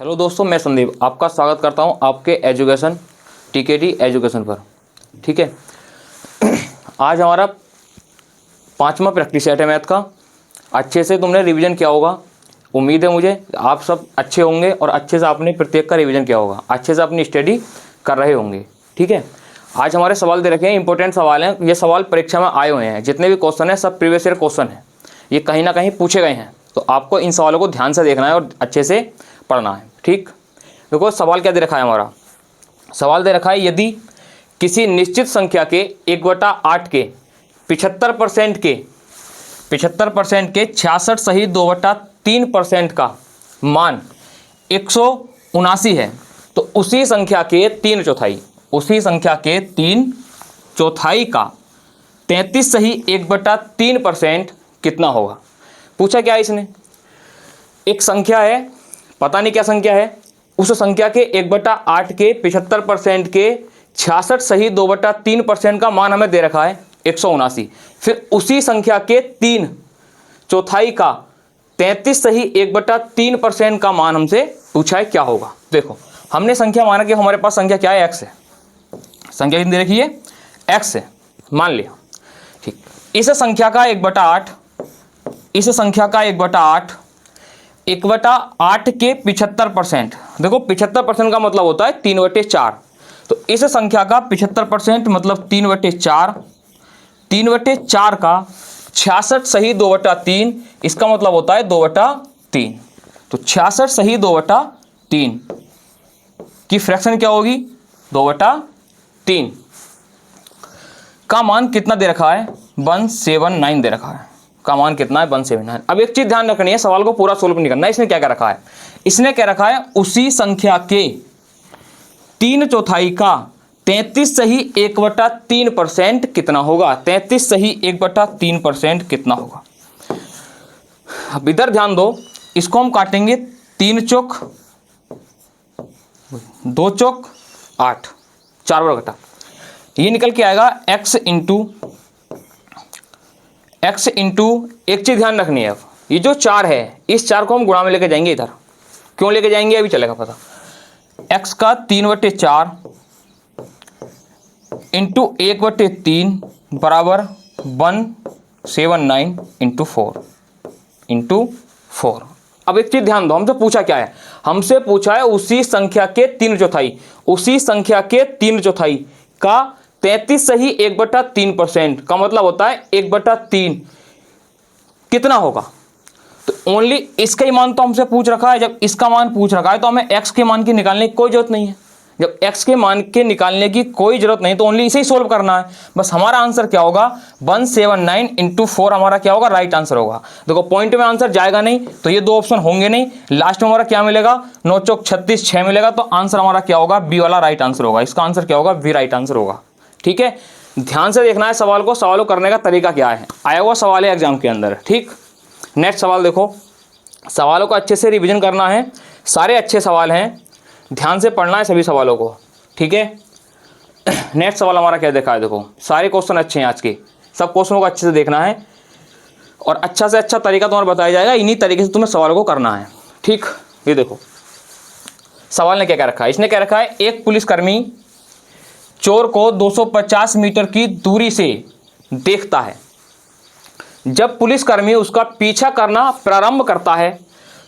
Hello दोस्तों, मैं संदीप आपका स्वागत करता हूं आपके एजुकेशन टीकेटी एजुकेशन पर। ठीक है, आज हमारा 5वां प्रैक्टिस सेट है मैथ का। अच्छे से तुमने रिवीजन किया होगा, उम्मीद है मुझे आप सब अच्छे होंगे और अच्छे से आपने प्रत्येक का रिवीजन किया होगा, अच्छे से अपनी स्टडी कर रहे होंगे। ठीक है, आज हमारे सवाल दे रखे हैं, इंपॉर्टेंट सवाल हैं। ये सवाल परीक्षा में आए हुए हैं, जितने भी क्वेश्चन हैं सब प्रीवियस ईयर क्वेश्चन हैं, ये कहीं ना कहीं पूछे गए हैं। तो आपको इन सवालों को ध्यान से देखना है और अच्छे से पढ़ना है। ठीक, देखो सवाल क्या दे रखा है। हमारा सवाल दे रखा है, यदि किसी निश्चित संख्या के 1/8 के 75% के 66 सही 2/3% का मान 179 है, तो उसी संख्या के 3/4 का 33 सही 1/3% कितना होगा। पूछा क्या है इसने, एक संख्या है, पता नहीं क्या संख्या है, उस संख्या के 1/8 के 75% के 66 सही 2/3% का मान हमें दे रखा है 179। फिर उसी संख्या के 3/4 का 33 सही 1/3% का मान हमसे पूछा है क्या होगा। देखो हमने संख्या माना कि हमारे पास संख्या क्या है, x है। संख्या कितनी दे रखी है, x है, मान लिया। ठीक, इस संख्या का 1/8, इस संख्या का 1/8 के 75%, देखो 75% का मतलब होता है 3/4। तो इस संख्या का 75% मतलब 3/4 का 66 सही 2/3, इसका मतलब होता है 2/3। तो 66 सही 2/3 की फ्रैक्शन क्या होगी, 2/3 का मान कितना दे रखा है, 179 दे रखा है। का मान कितना है, 179। अब एक चीज ध्यान रखनी है, सवाल को पूरा सोल्व नहीं करना है। इसने क्या क्या रखा है, इसने क्या रखा है, उसी संख्या के 3/4 का 33 सही 1/3% कितना होगा। 33 सही 1/3% कितना होगा। अब इधर ध्यान दो, इसको हम काटेंगे 3 चौक 2 चौक 8, 4 बार घटा, ये निकल के आएगा x इंटू एक चीज ध्यान रखनी है। अब ये जो 4 है, इस 4 को हम गुणा में लेके जाएंगे। इधर क्यों लेके जाएंगे अभी चलेगा पता। x का 3/4 इंटू 1/3 बराबर 179 इंटू 4। अब एक चीज ध्यान दो, हमसे पूछा क्या है, हमसे पूछा है उसी संख्या के 3/4, उसी संख्या के 3/4 का 33 सही 1/3% का मतलब होता है 1/3 कितना होगा। तो ओनली इसका ही मान तो हमसे पूछ रखा है। जब इसका मान पूछ रखा है तो हमें x के मान की निकालने की कोई जरूरत नहीं है। जब x के मान के निकालने की कोई जरूरत नहीं तो ओनली इसे ही सोल्व करना है। बस हमारा आंसर क्या होगा, 179 इंटू 4 हमारा क्या होगा, राइट आंसर होगा। देखो पॉइंट में आंसर जाएगा नहीं तो ये 2 ऑप्शन होंगे नहीं, लास्ट में हमारा क्या मिलेगा, 9 चौक 36 6 मिलेगा। तो आंसर हमारा क्या होगा, बी वाला राइट आंसर होगा। इसका आंसर क्या होगा, बी राइट आंसर होगा। ठीक है, ध्यान से देखना है सवाल को, सवाल को करने का तरीका क्या है, आया हुआ सवाल है एग्जाम के अंदर। ठीक, नेक्स्ट सवाल देखो, सवालों को अच्छे से रिवीजन करना है, सारे अच्छे सवाल हैं, ध्यान से पढ़ना है सभी सवालों को। ठीक है, नेक्स्ट सवाल हमारा क्या देखा है, देखो सारे क्वेश्चन अच्छे हैं आज के, सब क्वेश्चनों को अच्छे से देखना है और अच्छा से अच्छा तरीका तुम्हारा बताया जाएगा, इन्हीं तरीके से तुम्हें सवालों को करना है। ठीक, ये देखो सवाल ने क्या क्या रखा है, इसने क्या रखा है, एक पुलिसकर्मी चोर को 250 मीटर की दूरी से देखता है। जब पुलिसकर्मी उसका पीछा करना प्रारंभ करता है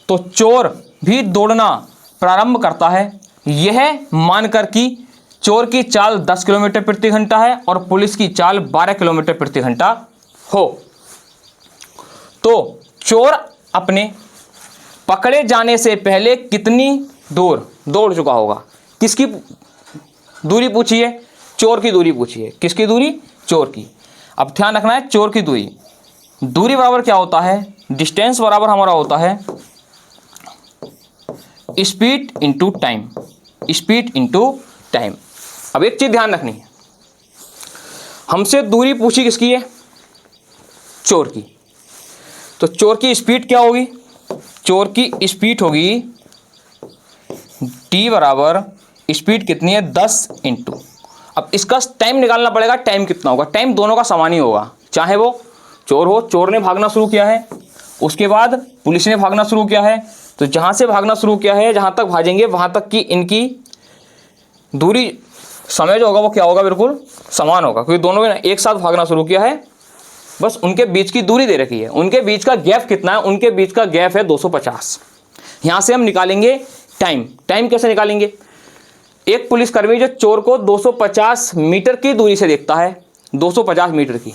तो चोर भी दौड़ना प्रारंभ करता है, यह मानकर कि चोर की चाल 10 किलोमीटर प्रति घंटा है और पुलिस की चाल 12 किलोमीटर प्रति घंटा हो, तो चोर अपने पकड़े जाने से पहले कितनी दूर दौड़ चुका होगा। किसकी दूरी पूछी है, चोर की दूरी पूछी है। किसकी दूरी, चोर की। अब ध्यान रखना है, चोर की दूरी, दूरी बराबर क्या होता है, डिस्टेंस बराबर हमारा होता है speed into time, speed into time. अब एक चीज ध्यान रखनी है, हमसे दूरी पूछी किसकी है, चोर की। तो चोर की स्पीड क्या होगी, चोर की स्पीड होगी टी बराबर स्पीड कितनी है, 10 इंटू। अब इसका टाइम निकालना पड़ेगा, टाइम कितना होगा, टाइम दोनों का समान ही होगा, चाहे वो चोर हो, चोर ने भागना शुरू किया है उसके बाद पुलिस ने भागना शुरू किया है, तो जहाँ से भागना शुरू किया है जहाँ तक भागेंगे वहाँ तक की इनकी दूरी, समय जो होगा वो क्या होगा, बिल्कुल समान होगा, क्योंकि दोनों ने एक साथ भागना शुरू किया है। बस उनके बीच की दूरी दे रखी है, उनके बीच का गैप कितना है, उनके बीच का गैप है 250। यहाँ से हम निकालेंगे टाइम। टाइम कैसे निकालेंगे, एक पुलिसकर्मी जो चोर को 250 मीटर की दूरी से देखता है, 250 मीटर की,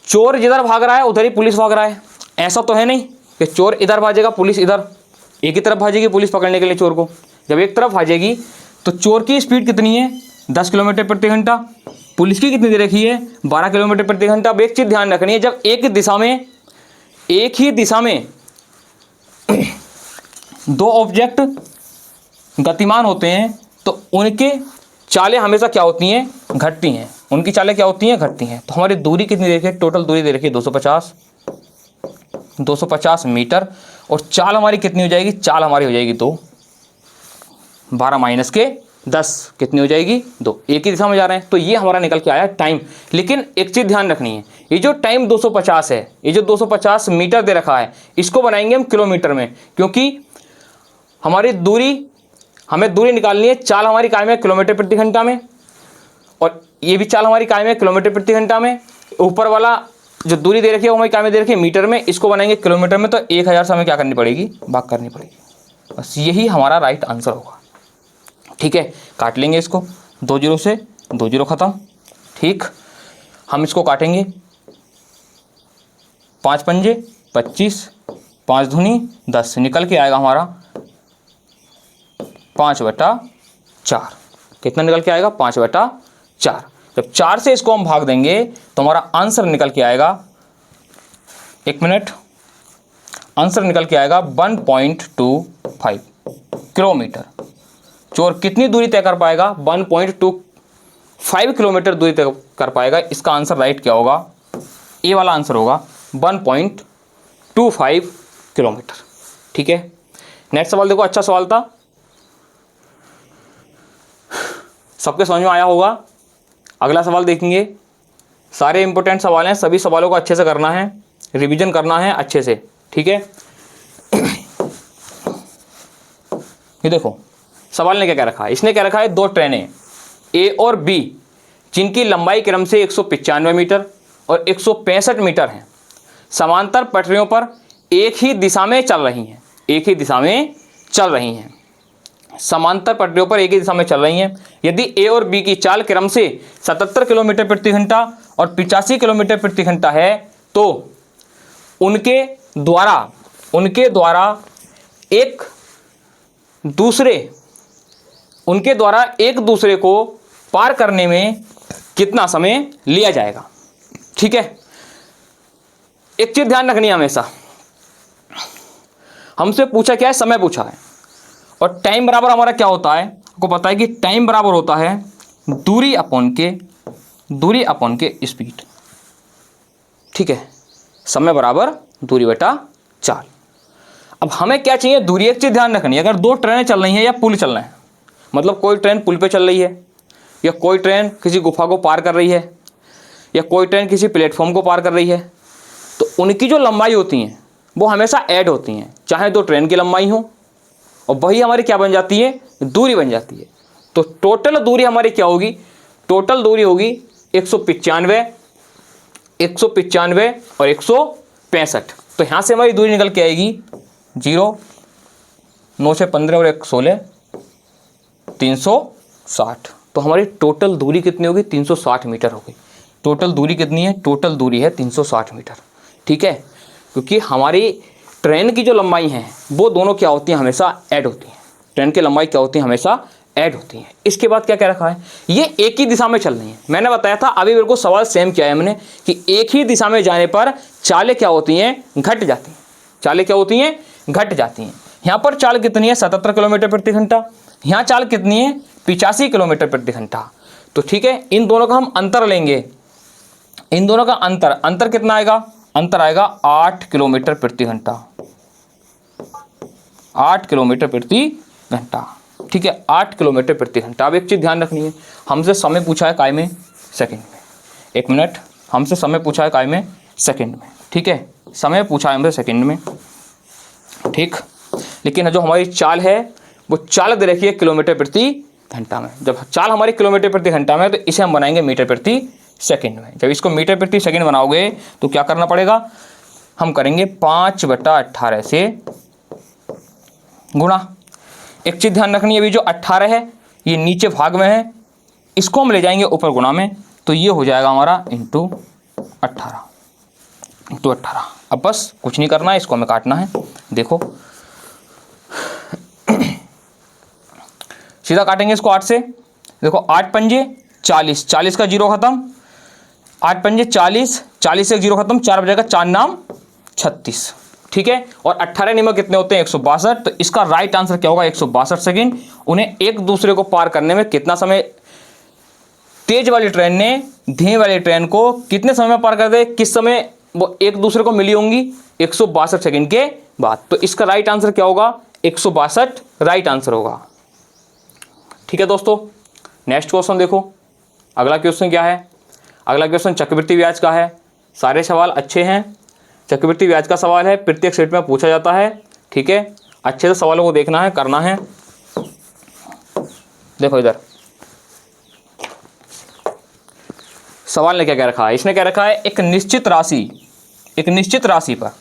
चोर जिधर भाग रहा है उधर ही पुलिस भाग रहा है। ऐसा तो है नहीं कि चोर इधर भागेगा पुलिस इधर, एक ही तरफ भागेगी पुलिस पकड़ने के लिए चोर को। जब एक तरफ भागेगी तो चोर की स्पीड कितनी है, 10 किलोमीटर प्रति घंटा, पुलिस की कितनी दे रखी है, 12 किलोमीटर प्रति घंटा। अब एक चीज़ ध्यान रखनी है, जब एक ही दिशा में दो ऑब्जेक्ट गतिमान होते हैं तो उनके चालें हमेशा क्या होती हैं, घटती हैं। उनकी चालें क्या होती हैं, घटती हैं। तो हमारी दूरी कितनी दे रखी है, टोटल दूरी दे रखी है 250 मीटर, और चाल हमारी कितनी हो जाएगी, चाल हमारी हो जाएगी 2, 12 माइनस के 10 कितनी हो जाएगी, 2। एक ही दिशा में जा रहे हैं, तो ये हमारा निकल के आया टाइम। लेकिन एक चीज़ ध्यान रखनी है, ये जो टाइम 250 है, ये जो 250 मीटर दे रखा है, इसको बनाएंगे हम किलोमीटर में, क्योंकि हमारी दूरी, हमें दूरी निकालनी है, चाल हमारी कायम है किलोमीटर प्रति घंटा में, और ये भी चाल हमारी कायम है किलोमीटर प्रति घंटा में। ऊपर वाला जो दूरी दे रखी है वो हमारी कायम दे रखी है मीटर में, इसको बनाएंगे किलोमीटर में, तो 1000 से हमें क्या करनी पड़ेगी, भाग करनी पड़ेगी। बस यही हमारा राइट आंसर होगा। ठीक है, काट लेंगे इसको, 2 0 से 2 0 खत्म। ठीक, हम इसको काटेंगे, 5 पंजे 25, 5 दूनी 10, निकल के आएगा हमारा 5/4। कितना निकल के आएगा, 5/4। जब 4 से इसको हम भाग देंगे तो हमारा आंसर निकल के आएगा, 1 मिनट, आंसर निकल के आएगा 1.25 किलोमीटर। चोर कितनी दूरी तय कर पाएगा, 1.25 किलोमीटर दूरी तय कर पाएगा। इसका आंसर राइट क्या होगा, ए वाला आंसर होगा 1.25 किलोमीटर। ठीक है, नेक्स्ट सवाल देखो, अच्छा सवाल था, सबके समझ में आया होगा। अगला सवाल देखेंगे, सारे इंपॉर्टेंट सवाल हैं, सभी सवालों को अच्छे से करना है, रिवीजन करना है अच्छे से। ठीक है, ये देखो सवाल ने क्या कह रखा है, इसने कह रखा है 2 ट्रेनें ए और बी जिनकी लंबाई क्रम से 195 मीटर और 165 मीटर हैं, समांतर पटरियों पर एक ही दिशा में चल रही हैं। एक ही दिशा में चल रही हैं, समांतर पटरियों पर एक ही दिशा में चल रही हैं। यदि ए और बी की चाल क्रम से 77 किलोमीटर प्रति घंटा और 85 किलोमीटर प्रति घंटा है, तो उनके द्वारा एक दूसरे को पार करने में कितना समय लिया जाएगा। ठीक है, एक चीज ध्यान रखनी है हमेशा, हमसे पूछा क्या है, समय पूछा है, और टाइम बराबर हमारा क्या होता है, आपको पता है कि टाइम बराबर होता है दूरी अपॉन के स्पीड। ठीक है, समय बराबर दूरी बटा चाल। अब हमें क्या चाहिए, दूरी। एक चीज ध्यान रखनी है, अगर 2 ट्रेनें चल रही हैं या पुल चल रहे हैं, मतलब कोई ट्रेन पुल पे चल रही है, या कोई ट्रेन किसी गुफा को पार कर रही है, या कोई ट्रेन किसी प्लेटफॉर्म को पार कर रही है, तो उनकी जो लंबाई होती हैं वो हमेशा ऐड होती हैं, चाहे 2 ट्रेन की लंबाई हो, और वही हमारी क्या बन जाती है, दूरी बन जाती है। तो टोटल दूरी हमारी क्या होगी, टोटल दूरी होगी 195 और 165। तो यहाँ से हमारी दूरी निकल के आएगी 0, 9 से 15 और 1 16, 360। तो हमारी टोटल दूरी कितनी होगी, 360 मीटर होगी। टोटल दूरी कितनी है, टोटल दूरी है 360 मीटर। ठीक है, क्योंकि हमारी ट्रेन की जो लंबाई है वो दोनों क्या होती हैं, हमेशा ऐड होती हैं। ट्रेन की लंबाई क्या होती है, हमेशा ऐड होती हैं। इसके बाद क्या कह रखा है, ये एक ही दिशा में चल रही है। मैंने बताया था अभी मेरे को सवाल सेम किया है हमने कि एक ही दिशा में जाने पर चालें क्या होती हैं, घट जाती हैं। चालें क्या होती हैं, घट जाती हैं। यहाँ पर चाल कितनी है, 77 किलोमीटर प्रति घंटा, यहाँ चाल कितनी है, 85 किलोमीटर प्रति घंटा। तो ठीक है, इन दोनों का हम अंतर लेंगे, इन दोनों का अंतर कितना आएगा, अंतर आएगा 8 किलोमीटर प्रति घंटा, 8 किलोमीटर प्रति घंटा। ठीक है, 8 किलोमीटर प्रति घंटा। अब एक चीज़ ध्यान रखनी है, हमसे समय पूछा है काय में, सेकंड में। 1 मिनट, हमसे समय पूछा है काय में, सेकंड में। ठीक है, समय पूछा है हमसे सेकंड में, ठीक। लेकिन जो हमारी चाल है वो चाल दे रखी है किलोमीटर प्रति घंटा में। जब चाल हमारी किलोमीटर प्रति घंटा में है तो इसे हम बनाएंगे मीटर प्रति सेकंड में। जब इसको मीटर प्रति सेकंड बनाओगे तो क्या करना पड़ेगा, हम करेंगे 5/18 से गुणा। एक चीज़ ध्यान रखनी है, अभी जो 18 है ये नीचे भाग में है, इसको हम ले जाएंगे ऊपर गुणा में, तो ये हो जाएगा हमारा इंटू 18। अब बस कुछ नहीं करना है, इसको हमें काटना है। देखो सीधा काटेंगे इसको 8 से। देखो 8 पंजे 40, 40 का जीरो खत्म, 8 पंजे 40, 40 से 0 खत्म, 4 बजेगा, 4 नाम 36, ठीक है। और 18 नियम कितने होते हैं, 162। तो इसका राइट आंसर क्या होगा, 162 सेकेंड। उन्हें एक दूसरे को पार करने में कितना समय, तेज वाली ट्रेन ने धीमी वाली ट्रेन को कितने समय में पार कर दे, किस समय वो एक दूसरे को मिली होंगी, 162 सेकेंड के बाद। तो इसका राइट आंसर क्या होगा, 162 राइट आंसर होगा, ठीक है दोस्तों। नेक्स्ट क्वेश्चन देखो, अगला क्वेश्चन क्या है, अगला क्वेश्चन चक्रवृद्धि ब्याज का है। सारे सवाल अच्छे हैं, चक्रवृद्धि ब्याज का सवाल है, प्रत्येक सेट में पूछा जाता है, ठीक है। अच्छे से सवालों को देखना है, करना है। देखो इधर सवाल ने क्या कह रखा है, इसने क्या रखा है, एक निश्चित राशि पर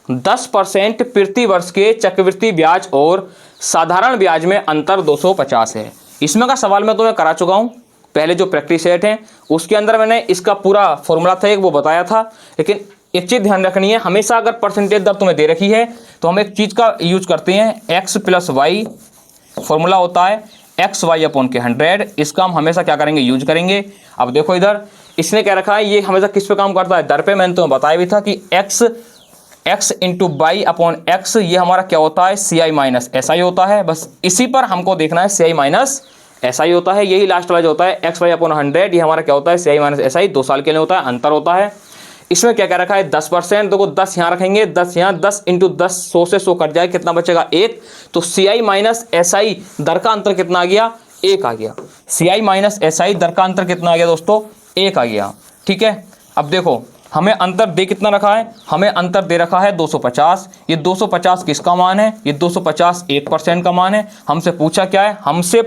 10% प्रति वर्ष के चक्रवृद्धि ब्याज और साधारण ब्याज में अंतर 250 है। इसमें का सवाल मैं तुम्हें करा चुका हूं, पहले जो प्रैक्टिस सेट है उसके अंदर मैंने इसका पूरा फॉर्मूला था एक वो बताया था। लेकिन एक चीज़ ध्यान रखनी है, हमेशा अगर परसेंटेज दर तुम्हें दे रखी है तो हम एक चीज़ का यूज करते हैं, x + y फॉर्मूला होता है XY/100। इसका हम हमेशा क्या करेंगे, यूज करेंगे। अब देखो इधर इसने क्या रखा है, ये हमेशा किस पे काम करता है, दर पे। मैंने तुम्हें बताया भी था कि x × y/x ये हमारा क्या होता है, CI - SI होता है। बस इसी पर हमको देखना है, CI - SI होता है, यही लास्ट वाला जो होता है XY/100 ये हमारा क्या होता है, CI - SI 2 साल के लिए होता है, अंतर होता है। इसमें क्या क्या रखा है, 10%। देखो 10 यहाँ रखेंगे, 10 यहाँ, 10 × 10 100 से 100 कट जाए, कितना बचेगा 1। तो CI - SI दर का अंतर कितना आ गया, 1 आ गया। CI - SI दर का अंतर कितना आ गया दोस्तों, 1 आ गया, ठीक है। अब देखो हमें अंतर दे कितना रखा है, हमें अंतर दे रखा है 250। ये 250 किसका मान है, ये 250 1% का मान है। हमसे पूछा क्या है, हमसे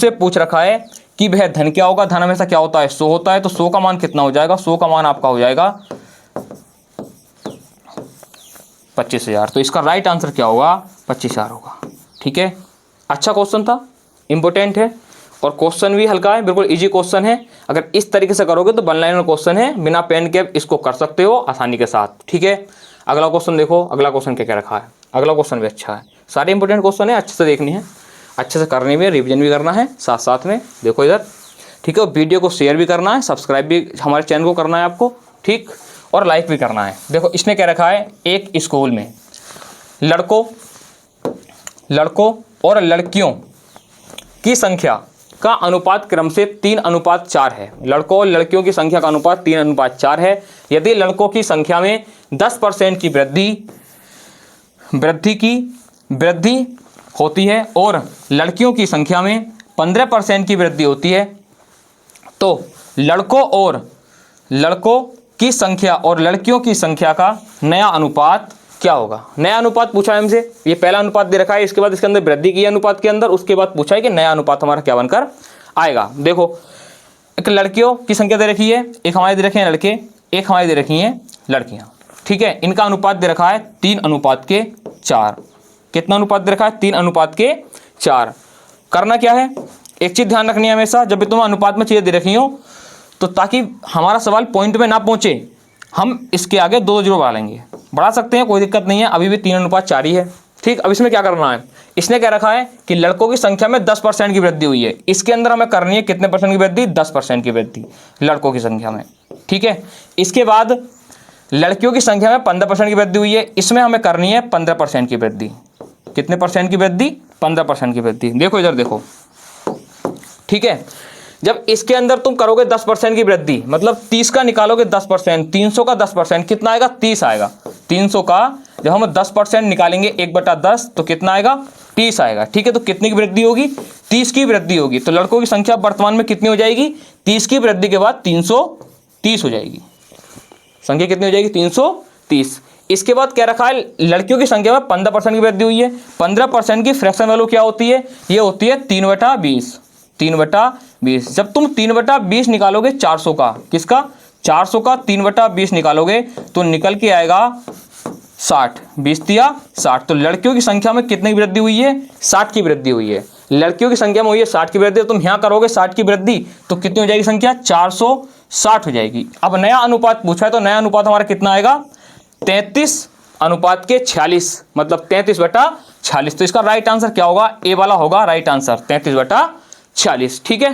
पूछ रखा है कि वह धन क्या होगा, धन हमेशा क्या होता है, 100 होता है। तो 100 का मान कितना हो जाएगा, 100 का मान आपका हो जाएगा 25,000। तो इसका राइट आंसर क्या होगा, 25,000 होगा, ठीक है। अच्छा क्वेश्चन था, इंपॉर्टेंट है और क्वेश्चन भी हल्का है, बिल्कुल इजी क्वेश्चन है। अगर इस तरीके से करोगे तो 1 लाइनर क्वेश्चन है, बिना पेन के इसको कर सकते हो आसानी के साथ, ठीक है। अगला क्वेश्चन देखो, अगला क्वेश्चन क्या क्या रखा है, अगला क्वेश्चन भी अच्छा है, सारे इंपॉर्टेंट क्वेश्चन है, अच्छे से देखनी है, अच्छे से करनी भी है, रिविजन भी करना है साथ साथ में। देखो इधर, ठीक है। वीडियो को शेयर भी करना है, सब्सक्राइब भी हमारे चैनल को करना है आपको, ठीक, और लाइक भी करना है। देखो इसने क्या रखा है, एक स्कूल में लड़कों और लड़कियों की संख्या का अनुपात क्रम से 3:4 है। लड़कों और लड़कियों की संख्या का अनुपात 3:4 है। यदि लड़कों की संख्या में 10% की वृद्धि होती है और लड़कियों की संख्या में 15% की वृद्धि होती है, तो लड़कों की संख्या और लड़कियों की संख्या का नया अनुपात क्या होगा। नया अनुपात पूछा है हमसे, ये पहला अनुपात दे रखा है, इसके बाद इसके अंदर वृद्धि की अनुपात के अंदर, उसके बाद पूछा है कि नया अनुपात हमारा क्या बनकर आएगा। देखो एक लड़कियों की संख्या दे रखी है, एक हमारे दे रखे हैं लड़के, एक हमारी दे रखी हैं लड़कियाँ, ठीक है। इनका अनुपात दे रखा है 3:4। कितना अनुपात दे रखा है, 3:4। करना क्या है, एक चीज़ ध्यान रखनी है हमेशा, जब भी तुम अनुपात में चीज़ें दे रखी हो तो ताकि हमारा सवाल पॉइंट में ना पहुँचे, हम इसके आगे 2 जीरो बढ़ा लेंगे, बढ़ा सकते हैं, कोई दिक्कत नहीं है। अभी भी 3:4 ही है, ठीक। अब इसमें क्या करना है, इसने क्या रखा है कि लड़कों की संख्या में 10% की वृद्धि हुई है, इसके अंदर हमें करनी है कितने % की वृद्धि, 10% की वृद्धि लड़कों की संख्या में, ठीक है। इसके बाद लड़कियों की संख्या में 15% की वृद्धि हुई है, इसमें हमें करनी है 15% की वृद्धि। कितने % की वृद्धि, 15% की वृद्धि। देखो इधर देखो, ठीक है। जब इसके अंदर तुम करोगे 10% की वृद्धि, मतलब 30 का निकालोगे 10%, 300 का 10%, कितना आएगा, 30 आएगा। 300 का जब हम 10% निकालेंगे 1/10 तो कितना आएगा, 30 आएगा, ठीक है। तो कितनी की वृद्धि होगी, 30 की वृद्धि होगी। तो लड़कों की संख्या वर्तमान में कितनी हो जाएगी, 30 की वृद्धि के बाद 330 हो जाएगी। संख्या कितनी हो जाएगी 330। इसके बाद क्या रखा है, लड़कियों की संख्या में 15% की वृद्धि हुई है। 15% की फ्रैक्शन वैल्यू क्या होती है, ये होती है 3/20। 3/20 जब तुम 3/20 निकालोगे 400 का, किसका 400 का 3/20 निकालोगे तो निकल के आएगा 60। 20 दिया 60। तो लड़कियों की संख्या में कितने की वृद्धि हुई है, 60 की वृद्धि हुई है। लड़कियों की संख्या में हुई है 60 की वृद्धि। तुम यहाँ करोगे 60 की वृद्धि तो कितनी हो जाएगी संख्या, 460 हो जाएगी। अब नया अनुपात पूछा है तो नया अनुपात हमारा कितना आएगा, 33:46, मतलब 33/46। तो इसका राइट आंसर क्या होगा, ए वाला होगा राइट आंसर, 33/46। ठीक है,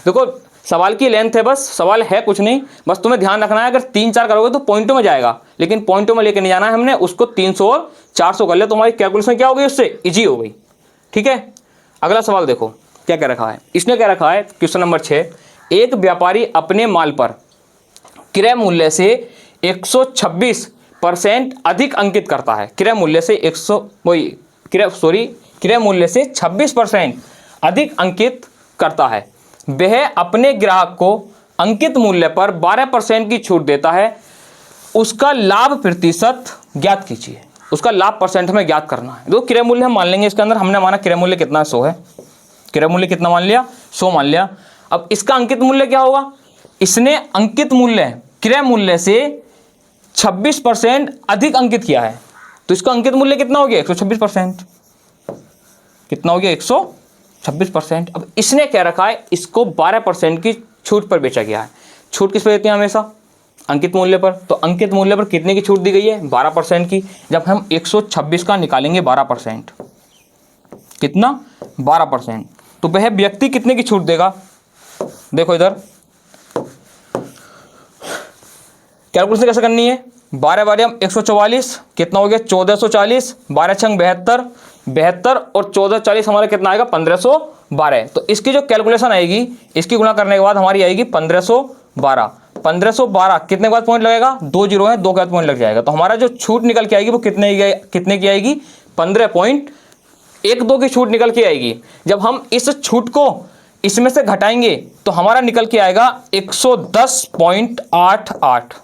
देखो सवाल की लेंथ है, बस सवाल है कुछ नहीं, बस तुम्हें ध्यान रखना है अगर 3-4 करोगे तो पॉइंटों में जाएगा, लेकिन पॉइंटों में लेके नहीं जाना है हमने उसको। 300 और 400 कर ले, तुम्हारी कैलकुलेशन क्या हो गई, उससे इजी हो गई। ठीक है, अगला सवाल देखो क्या कह रखा है, इसने क्या रखा है क्वेश्चन नंबर 6, एक व्यापारी अपने माल पर क्रय मूल्य से 126% अधिक अंकित करता है। क्रय मूल्य से क्रय मूल्य से 26% अधिक अंकित करता है। वह अपने ग्राहक को अंकित मूल्य पर 12% की छूट देता है। उसका लाभ प्रतिशत ज्ञात कीजिए। उसका लाभ परसेंट में ज्ञात करना है। दो क्रय मूल्य हम मान लेंगे, इसके अंदर हमने माना क्रय मूल्य कितना 100 है। क्रय मूल्य कितना मान लिया, 100 मान लिया। अब इसका अंकित मूल्य क्या होगा, इसने अंकित मूल्य क्रय मूल्य से 26% अधिक अंकित किया है, तो इसका अंकित मूल्य कितना हो गया 126%। कितना हो गया 126%। अब इसने क्या रखा है, इसको 12% की छूट पर बेचा गया है। छूट किस पर देते हैं हमेशा, अंकित मूल्य पर। तो अंकित मूल्य पर कितने की छूट दी गई है, 12% की। जब हम 126 का निकालेंगे 12%, कितना 12%, तो वह व्यक्ति कितने की छूट देगा। देखो इधर कैलकुलेशन कैसे करनी है, 12 बार 144 कितना हो गया 1440, 12 छंग 72, 72 और 1440 हमारा कितना आएगा 1512। तो इसकी जो कैलकुलेशन आएगी, इसकी गुणा करने के बाद हमारी आएगी 1512। 1512 कितने के बाद पॉइंट लगेगा, 2 जीरो है, 2 के बाद पॉइंट लग जाएगा। तो हमारा जो छूट निकल के आएगी वो कितने की आएगी, 15.12 की छूट निकल के आएगी। जब हम इस छूट को इसमें से घटाएंगे तो हमारा निकल के आएगा 110.88।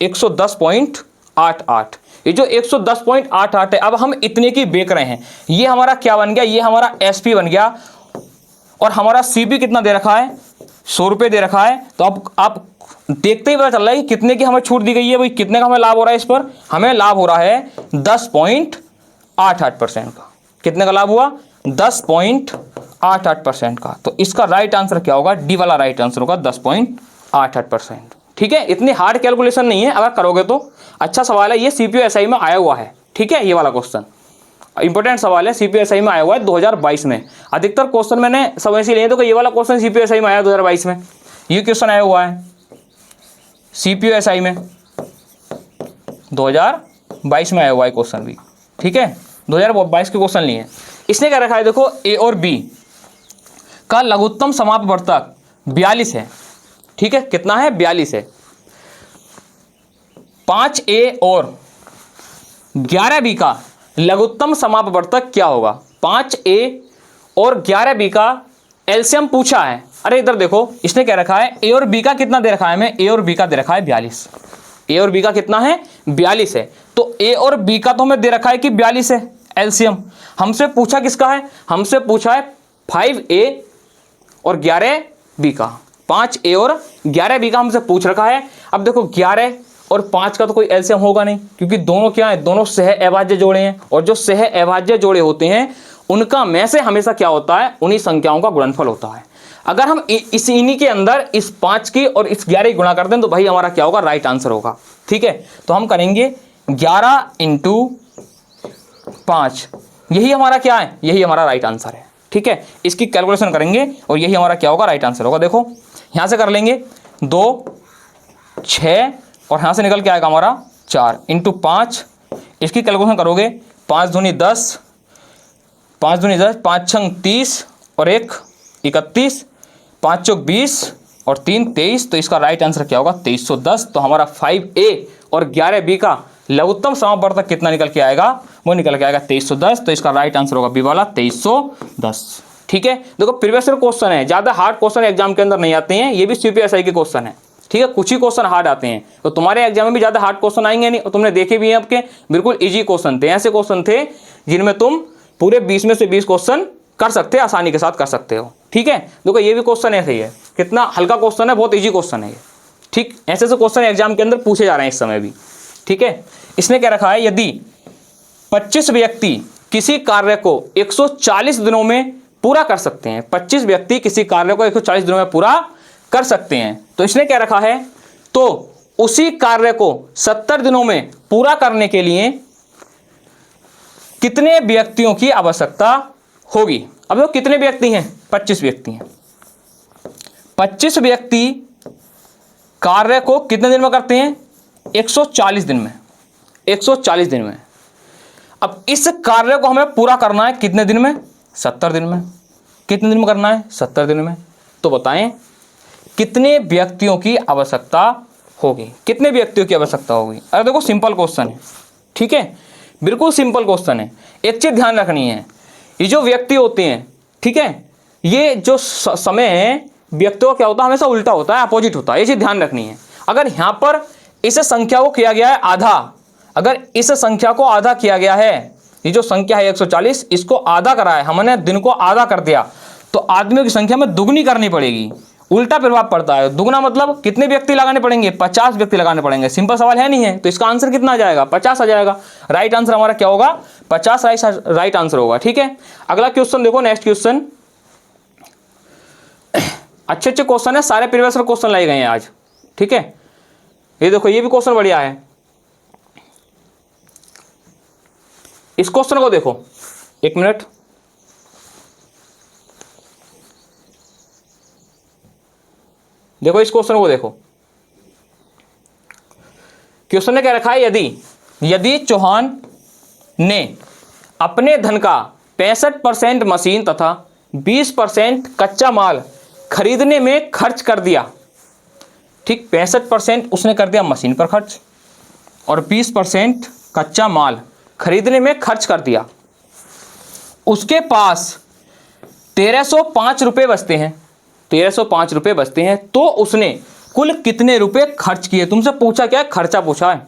110.88, ये जो 110.88 है, अब हम इतने की बेच रहे हैं। ये हमारा क्या बन गया, ये हमारा एसपी बन गया। और हमारा सीपी कितना दे रखा है, 100 रुपये दे रखा है। तो अब आप देखते ही पता चल रहा है कि कितने की हमें छूट दी गई है। भाई कितने का हमें लाभ हो रहा है, इस पर हमें लाभ हो रहा है 10.88% का। कितने का लाभ हुआ, 10.88% का। तो इसका राइट आंसर क्या होगा, डी वाला राइट आंसर होगा 10.88%। ठीक है, इतनी हार्ड कैलकुलेशन नहीं है, अगर करोगे तो अच्छा सवाल है। ये सीपीओ-एसआई में आया हुआ है। ठीक है, ये वाला क्वेश्चन इंपॉर्टेंट सवाल है, सीपीओ-एसआई में आया हुआ है 2022 में। अधिकतर क्वेश्चन मैंने सब ऐसे लिए तो ये वाला क्वेश्चन सीपीओ-एसआई में आया 2022 में। ये क्वेश्चन आया हुआ है सीपीओ-एसआई में 2022 में आया हुआ है क्वेश्चन भी। ठीक है, 2022 के क्वेश्चन लिए। इसने क्या रखा है, देखो ए और बी का लघुत्तम समापवर्तक 42 है। ठीक है, कितना है, 42 है। 5A और 11B का लघुत्तम समापवर्तक क्या होगा। 5A और 11B का एलसीएम पूछा है। अरे इधर देखो, इसने क्या रखा है, ए और बी का कितना दे रखा है हमें, ए और बी का दे रखा है 42। ए और बी का कितना है, 42 है। तो ए और बी का तो हमें दे रखा है कि 42 है एलसीएम। हमसे पूछा किसका है, हमसे पूछा है 5A और 11B का। 5A और 11B का हमसे पूछ रखा है। अब देखो 11 और 5 का तो कोई एलसीएम होगा नहीं, क्योंकि दोनों क्या है, दोनों सह अभाज्य जोड़े हैं। और जो सह अभाज्य जोड़े होते हैं उनका में से हमेशा क्या होता है, उन्हीं संख्याओं का गुणनफल होता है। अगर हम इन्हीं के अंदर इस 5 की और इस 11 की गुणा करते हैं तो भाई हमारा क्या होगा, राइट आंसर होगा। ठीक है, तो हम करेंगे 11 × 5, यही हमारा क्या है, यही हमारा राइट आंसर है। ठीक है, इसकी कैलकुलेशन करेंगे और यही हमारा क्या होगा, राइट आंसर होगा। देखो यहाँ से कर लेंगे 2, 6 और यहाँ से निकल के आएगा हमारा 4 × 5। इसकी कैलकुलेशन करोगे 5 दूनी 10, 5 दूनी 10, 5 छंग 30 और 1 31, 5 चौक 20 और 3 23। तो इसका राइट आंसर क्या होगा, 2310। तो हमारा 5A और 11B का लघुत्तम समापवर्तक कितना निकल के आएगा, वो निकल के आएगा 2310। तो इसका राइट आंसर होगा बी वाला 2310। ठीक है, देखो प्रीवियस ईयर क्वेश्चन है, ज़्यादा हार्ड क्वेश्चन एग्जाम के अंदर नहीं आते हैं, ये भी सीपीएसआई के क्वेश्चन है। ठीक ठीक है, कुछ ही क्वेश्चन हार्ड आते हैं, तो तुम्हारे एग्जाम में भी ज़्यादा हार्ड क्वेश्चन आएंगे नहीं, और तुमने देखे भी हैं आपके बिल्कुल इजी क्वेश्चन थे, ऐसे क्वेश्चन थे जिनमें तुम पूरे 20 में से 20 क्वेश्चन कर सकते हैं, आसानी के साथ कर सकते हो। ठीक है, देखो ये भी क्वेश्चन ऐसे ही है, कितना हल्का क्वेश्चन है, बहुत ईजी क्वेश्चन है ये। ठीक, ऐसे ऐसे क्वेश्चन एग्जाम के अंदर पूछे जा रहे हैं इस समय भी। ठीक है, इसने क्या रखा है, यदि 25 व्यक्ति किसी कार्य को 140 दिनों में पूरा कर सकते हैं, 25 व्यक्ति किसी कार्य को 140 दिनों में पूरा कर सकते हैं, तो इसने क्या रखा है, तो उसी कार्य को 70 दिनों में पूरा करने के लिए कितने व्यक्तियों की आवश्यकता होगी। अब देखो कितने व्यक्ति हैं, 25 व्यक्ति हैं। 25 व्यक्ति कार्य को कितने दिन में करते हैं, 140 दिन में, 140 दिन में। अब इस कार्य को हमें पूरा करना है कितने दिन में, 70 दिन में। कितने दिन में करना है, 70 दिन में। तो बताएं कितने व्यक्तियों की आवश्यकता होगी, कितने व्यक्तियों की आवश्यकता होगी। अरे देखो सिंपल क्वेश्चन है, ठीक है, बिल्कुल सिंपल क्वेश्चन है। एक चीज ध्यान रखनी है, ये जो व्यक्ति होते हैं, ठीक है, ये जो समय है व्यक्तियों का क्या होता है, हमेशा उल्टा होता है, अपोजिट होता है, ये चीज ध्यान रखनी है। अगर यहाँ पर इस संख्या को किया गया है आधा, अगर इस संख्या को आधा किया गया है, ये जो संख्या है 140, इसको आधा करा है हमने, दिन को आधा कर दिया, तो आदमियों की संख्या में दुगनी करनी पड़ेगी, उल्टा प्रभाव पड़ता है। दुगना मतलब कितने व्यक्ति लगाने पड़ेंगे, 50 व्यक्ति लगाने पड़ेंगे। सिंपल सवाल है नहीं है, तो इसका आंसर कितना आ जाएगा, 50 आ जाएगा। राइट आंसर हमारा क्या होगा, 50 राइट आंसर होगा। ठीक है, अगला क्वेश्चन देखो, नेक्स्ट क्वेश्चन। अच्छे अच्छे क्वेश्चन है, सारे प्रीवियस क्वेश्चन लाए गए हैं आज। ठीक है, ये देखो ये भी क्वेश्चन बढ़िया है। इस क्वेश्चन को देखो, एक मिनट, देखो इस क्वेश्चन को देखो। क्वेश्चन ने क्या रखा है, यदि चौहान ने अपने धन का 65% मशीन तथा 20% कच्चा माल खरीदने में खर्च कर दिया। ठीक, 65% उसने कर दिया मशीन पर खर्च और 20% कच्चा माल खरीदने में खर्च कर दिया। उसके पास 1305 रुपये बचते हैं, 1305 रुपये बचते हैं, तो उसने कुल कितने रुपए खर्च किए। तुमसे पूछा क्या है, खर्चा पूछा है।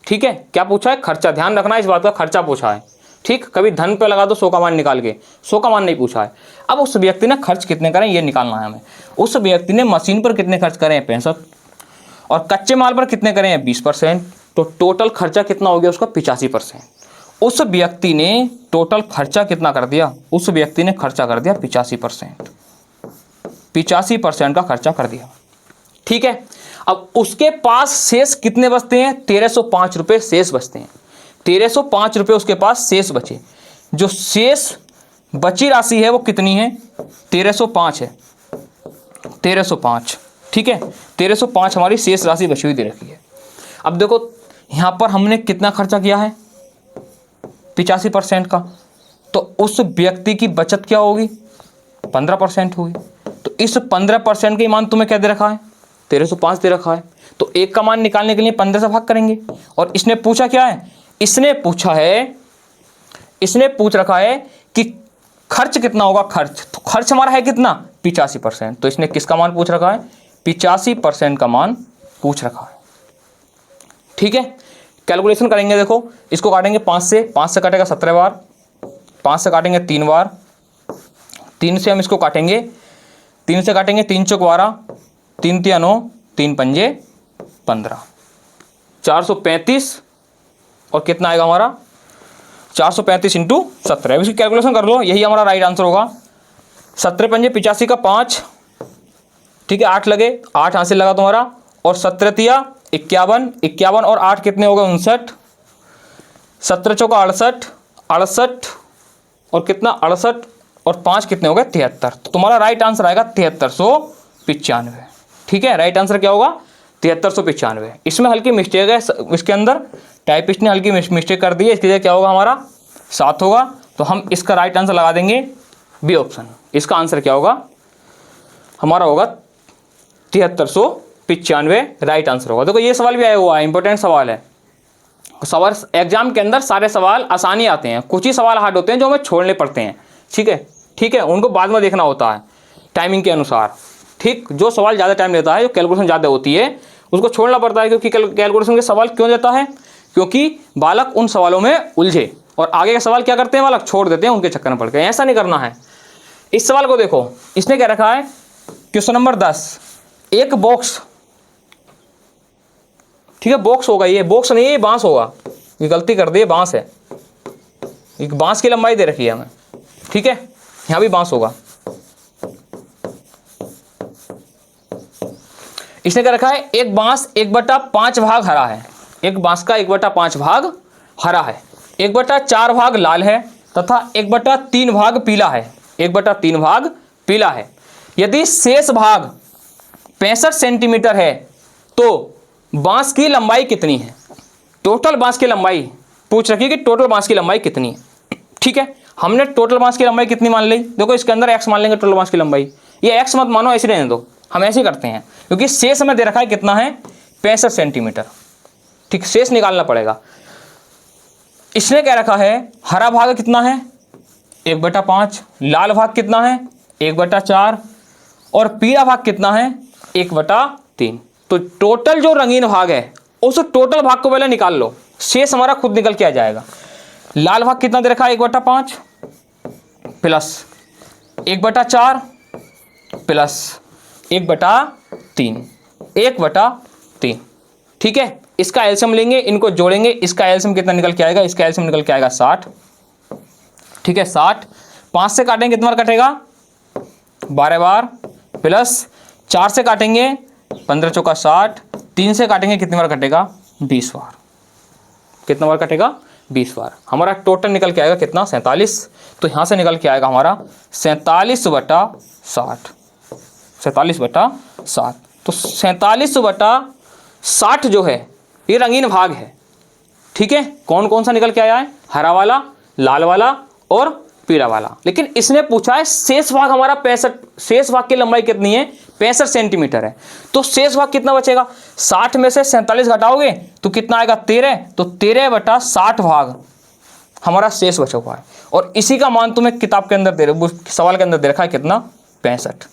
ठीक है, क्या पूछा है, खर्चा। ध्यान रखना इस बात का, खर्चा पूछा है। ठीक, कभी धन पे लगा दो 100 का मान निकाल के, 100 का मान नहीं पूछा है। अब उस व्यक्ति ने खर्च कितने करें ये निकालना है हमें। उस व्यक्ति ने मशीन पर कितने खर्च करें, 65, और कच्चे माल पर कितने करें, 20%, तो टोटल खर्चा कितना हो गया उसका, 85%। उस व्यक्ति ने टोटल खर्चा कितना कर दिया, उस व्यक्ति ने खर्चा कर दिया 85%, 85% का खर्चा कर दिया। ठीक है, अब उसके पास शेष कितने बचते हैं, 1305 रुपये शेष बचते हैं। 1305 रुपये उसके पास शेष बचे। जो शेष बची राशि है वो कितनी है, 1305 है, 1305। ठीक है, 1305 हमारी शेष राशि बची हुई दे रखी है। अब देखो यहाँ पर हमने कितना खर्चा किया है, 85% का, तो उस व्यक्ति की बचत क्या होगी, 15% होगी। तो इस 15% का मान तुम्हें क्या दे रखा है, 1305 दे रखा है। तो एक का मान निकालने के लिए 15 से भाग करेंगे। और इसने पूछा क्या है, इसने पूछ रखा है कि खर्च कितना होगा, खर्च। तो खर्च हमारा है कितना, 85%। तो इसने किसका मान पूछ रखा है, 85% का मान पूछ रखा है। ठीक है, कैलकुलेशन करेंगे। देखो इसको काटेंगे 5 से, 5 से काटेगा 17 बार, 5 से काटेंगे 3 बार, 3 से हम इसको काटेंगे, 3 से काटेंगे 3 चौक 12, 3 तिया 9, 3 पंजे 15, 435। और कितना आएगा हमारा, 435 इंटू 17। इसकी कैलकुलेशन कर लो, यही हमारा राइट आंसर होगा। 17 पंजे 85 का 5, ठीक है, 8 लगे, 8 हासिल लगा तुम्हारा, और 17 तिया 51, 51 और 8 कितने हो गए, 59, 17 चौका 68, 68 और कितना 68 और 5 कितने हो गए, 73। तो तुम्हारा राइट आंसर आएगा 7395। ठीक है, राइट आंसर क्या होगा, 7395। इसमें हल्की मिस्टेक है, इसके अंदर टाइपिस्ट ने हल्की मिस्टेक कर दी है, इसके लिए क्या होगा हमारा 7 होगा। तो हम इसका राइट आंसर लगा देंगे बी ऑप्शन। इसका आंसर क्या होगा, हमारा होगा 7395 राइट आंसर होगा। देखो ये सवाल भी आया हुआ है, इंपॉर्टेंट सवाल है। सवाल एग्जाम के अंदर सारे सवाल आसानी आते हैं, कुछ ही सवाल हार्ड होते हैं जो हमें छोड़ने पड़ते हैं। ठीक है, उनको बाद में देखना होता है टाइमिंग के अनुसार। ठीक, जो सवाल ज़्यादा टाइम लेता है, जो कैलकुलेशन ज़्यादा होती है, उसको छोड़ना पड़ता है, क्योंकि कैलकुलेशन के सवाल क्यों देता है, क्योंकि बालक उन सवालों में उलझे और आगे के सवाल क्या करते हैं, बालक छोड़ देते हैं उनके चक्कर में पड़ के। ऐसा नहीं करना है। इस सवाल को देखो, इसने क्या रखा है, क्वेश्चन नंबर 10, एक बॉक्स, ठीक है बॉक्स होगा, ये बॉक्स नहीं है, ये बांस होगा, ये गलती कर दी, बांस है, एक बांस की लंबाई दे रखी है हमें, ठीक है, यहां भी बांस होगा। इसने क्या रखा है, एक बांस 1/5 भाग हरा है, एक बांस का 1/5 भाग हरा है, 1/4 भाग लाल है तथा 1/3 भाग पीला है, 1/3 भाग पीला है। यदि शेष भाग 65 सेंटीमीटर है तो बांस की लंबाई कितनी है। टोटल बांस की लंबाई पूछ रखी है कि टोटल बांस की लंबाई कितनी है, ठीक है। हमने टोटल बांस की लंबाई कितनी मान ली, देखो इसके अंदर x मान लेंगे टोटल बांस की लंबाई, ये x मत मानो, ऐसे रहने दो, हम ऐसे करते हैं क्योंकि शेष में दे रखा है कितना है 65 सेंटीमीटर, ठीक, शेष निकालना पड़ेगा। इसने क्या रखा है, हरा भाग कितना है 1/5, लाल भाग कितना है 1/4 और पीला भाग कितना है 1/3। तो टोटल जो रंगीन भाग है उस टोटल भाग को पहले निकाल लो, शेष हमारा खुद निकल के आ जाएगा। लाल भाग कितना दे रखा है 1/5 प्लस 1/4 प्लस 1/3, 1/3, ठीक है। इसका एलसीएम लेंगे, इनको जोड़ेंगे, इसका एलसीएम कितना निकल के आएगा, इसका एलसीएम निकल के आएगा 60, ठीक है 60। 5 से काटेंगे कितना बार कटेगा 12 बार, प्लस 4 से काटेंगे 15 चौका 60, 3 से काटेंगे कितनी बार कटेगा 20 बार, कितना बार कटेगा 20 बार। हमारा टोटल निकल के आएगा कितना 47, तो यहाँ से निकल के आएगा हमारा 47/60, 47/60। तो 47/60 जो है ये रंगीन भाग है, ठीक है। कौन कौन सा निकल के आया है, हरा वाला, लाल वाला और पीला वाला। लेकिन इसने पूछा है शेष भाग हमारा 65, शेष भाग की लंबाई कितनी है 65 सेंटीमीटर है, तो शेष भाग कितना बचेगा, 60 में से 47 घटाओगे तो कितना आएगा 13, तो 13/60 भाग हमारा शेष बचा हुआ है। और इसी का मान तुम्हें किताब के अंदर सवाल के अंदर दे रखा है कितना 65,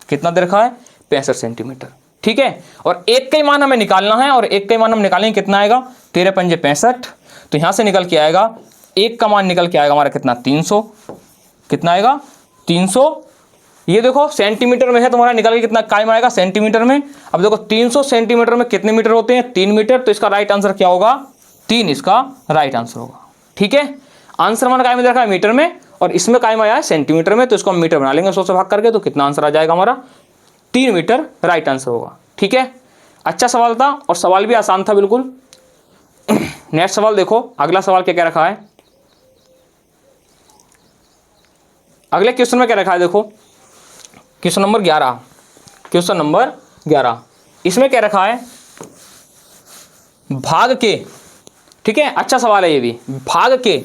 कितना दे रखा है 65 सेंटीमीटर, ठीक है। और एक का ही मान हमें निकालना है, और एक का ही मान हम निकालेंगे कितना आएगा 13 पंजे 65, तो यहां से निकल के आएगा एक का मान निकल के आएगा हमारा कितना 300, कितना आएगा 300। ये देखो सेंटीमीटर में है, तुम्हारा निकल के कितना कायम आएगा सेंटीमीटर में। अब देखो 300 सेंटीमीटर में कितने मीटर होते हैं 3 मीटर, तो इसका राइट आंसर क्या होगा 3, इसका राइट आंसर होगा, ठीक है। आंसर हमारा कायम रखा है मीटर में और इसमें कायम आया है सेंटीमीटर में, तो इसको हम मीटर बना लेंगे 100 से भाग करके, तो कितना आंसर आ जाएगा हमारा 3 मीटर राइट आंसर होगा, ठीक है। अच्छा सवाल था और सवाल भी आसान था बिल्कुल। नेक्स्ट सवाल देखो, अगला सवाल क्या क्या रखा है, अगले क्वेश्चन में क्या रखा है, देखो क्वेश्चन नंबर 11, क्वेश्चन नंबर 11, इसमें क्या रखा है भाग के, ठीक है, अच्छा सवाल है ये भी, भाग के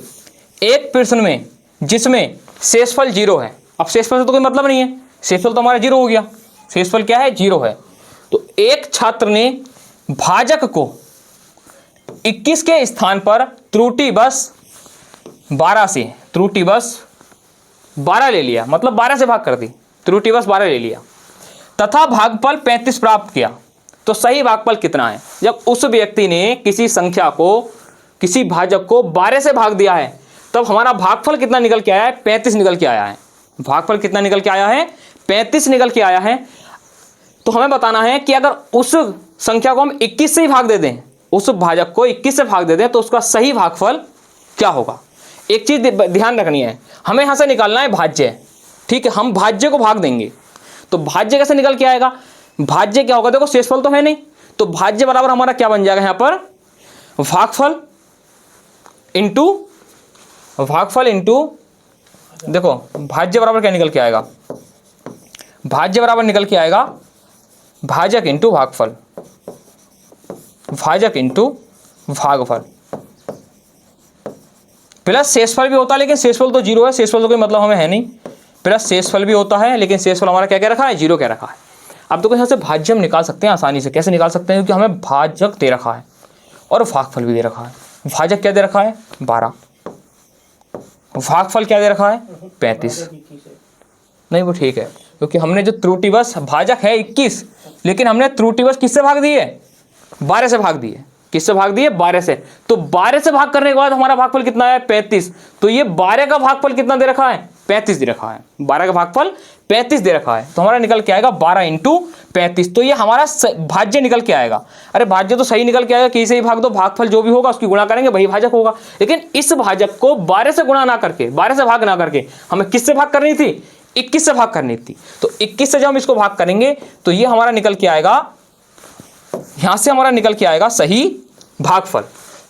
एक प्रश्न में जिसमें शेषफल 0 है। अब शेषफल से तो कोई मतलब नहीं है, शेषफल तो हमारा 0 हो गया, शेषफल क्या है 0 है। तो एक छात्र ने भाजक को 21 के स्थान पर त्रुटि बस 12 से, त्रुटि बस 12 ले लिया, मतलब 12 से भाग कर दी, त्रुटि बस 12 ले लिया तथा भागफल 35 प्राप्त किया, तो सही भागफल कितना है। जब उस व्यक्ति ने किसी संख्या को, किसी भाजक को 12 से भाग दिया है, तब हमारा भागफल कितना निकल के आया है 35 निकल के आया है। भागफल कितना निकल के आया है 35 निकल के आया है। तो हमें बताना है कि अगर उस संख्या को हम 21 से ही भाग दे दें, उस भाजक को 21 से भाग दे दें, तो उसका सही भागफल क्या होगा। एक चीज ध्यान रखनी है, हमें यहां से निकालना है भाज्य, ठीक है। हम भाज्य को भाग देंगे तो भाज्य कैसे निकल के आएगा, भाज्य क्या होगा, देखो शेषफल तो है नहीं, तो भाज्य बराबर हमारा क्या बन जाएगा यहां पर भागफल इंटू, भागफल इंटू, देखो भाज्य बराबर क्या निकल के आएगा, भाज्य बराबर निकल के आएगा भाजक इंटू भागफल, भाजक इंटू भागफल प्लस शेषफल भी होता है, लेकिन शेषफल तो 0 है, शेषफल तो कोई मतलब हमें है नहीं, प्लस शेषफल भी होता है, लेकिन शेषफल हमारा क्या क्या रखा है 0 क्या रखा है। अब तो यहाँ से भाज्य हम निकाल सकते हैं आसानी से, कैसे निकाल सकते हैं, क्योंकि हमें भाजक दे रखा है और भागफल भी दे रखा है। भाजक क्या दे रखा है 12, भागफल क्या दे रखा है 35, नहीं वो ठीक है, क्योंकि हमने जो त्रुटि बस भाजक है 21, लेकिन हमने त्रुटिवश किससे भाग दिए, 12 से भाग दिए। किससे भाग दिए, 12 से। तो 12 से भाग करने के बाद हमारा भागफल कितना है, 35। तो ये 12 का भागफल कितना दे रखा है, 35 दे रखा है। 12 का भागफल 35 दे रखा है, तो हमारा निकल के आएगा 12 इंटू 35। तो ये हमारा भाज्य निकल के आएगा। अरे भाज्य तो सही निकल के आएगा, किसी से ही भाग दो, भागफल जो भी होगा उसकी गुणा करेंगे वही भाजक होगा। लेकिन इस भाजक को 12 से गुणा ना करके, 12 से भाग ना करके हमें किससे भाग करनी थी, 21 से भाग करनी थी। तो 21 से जब हम इसको भाग करेंगे तो ये हमारा निकल के आएगा, यहां से हमारा निकल के आएगा सही भागफल।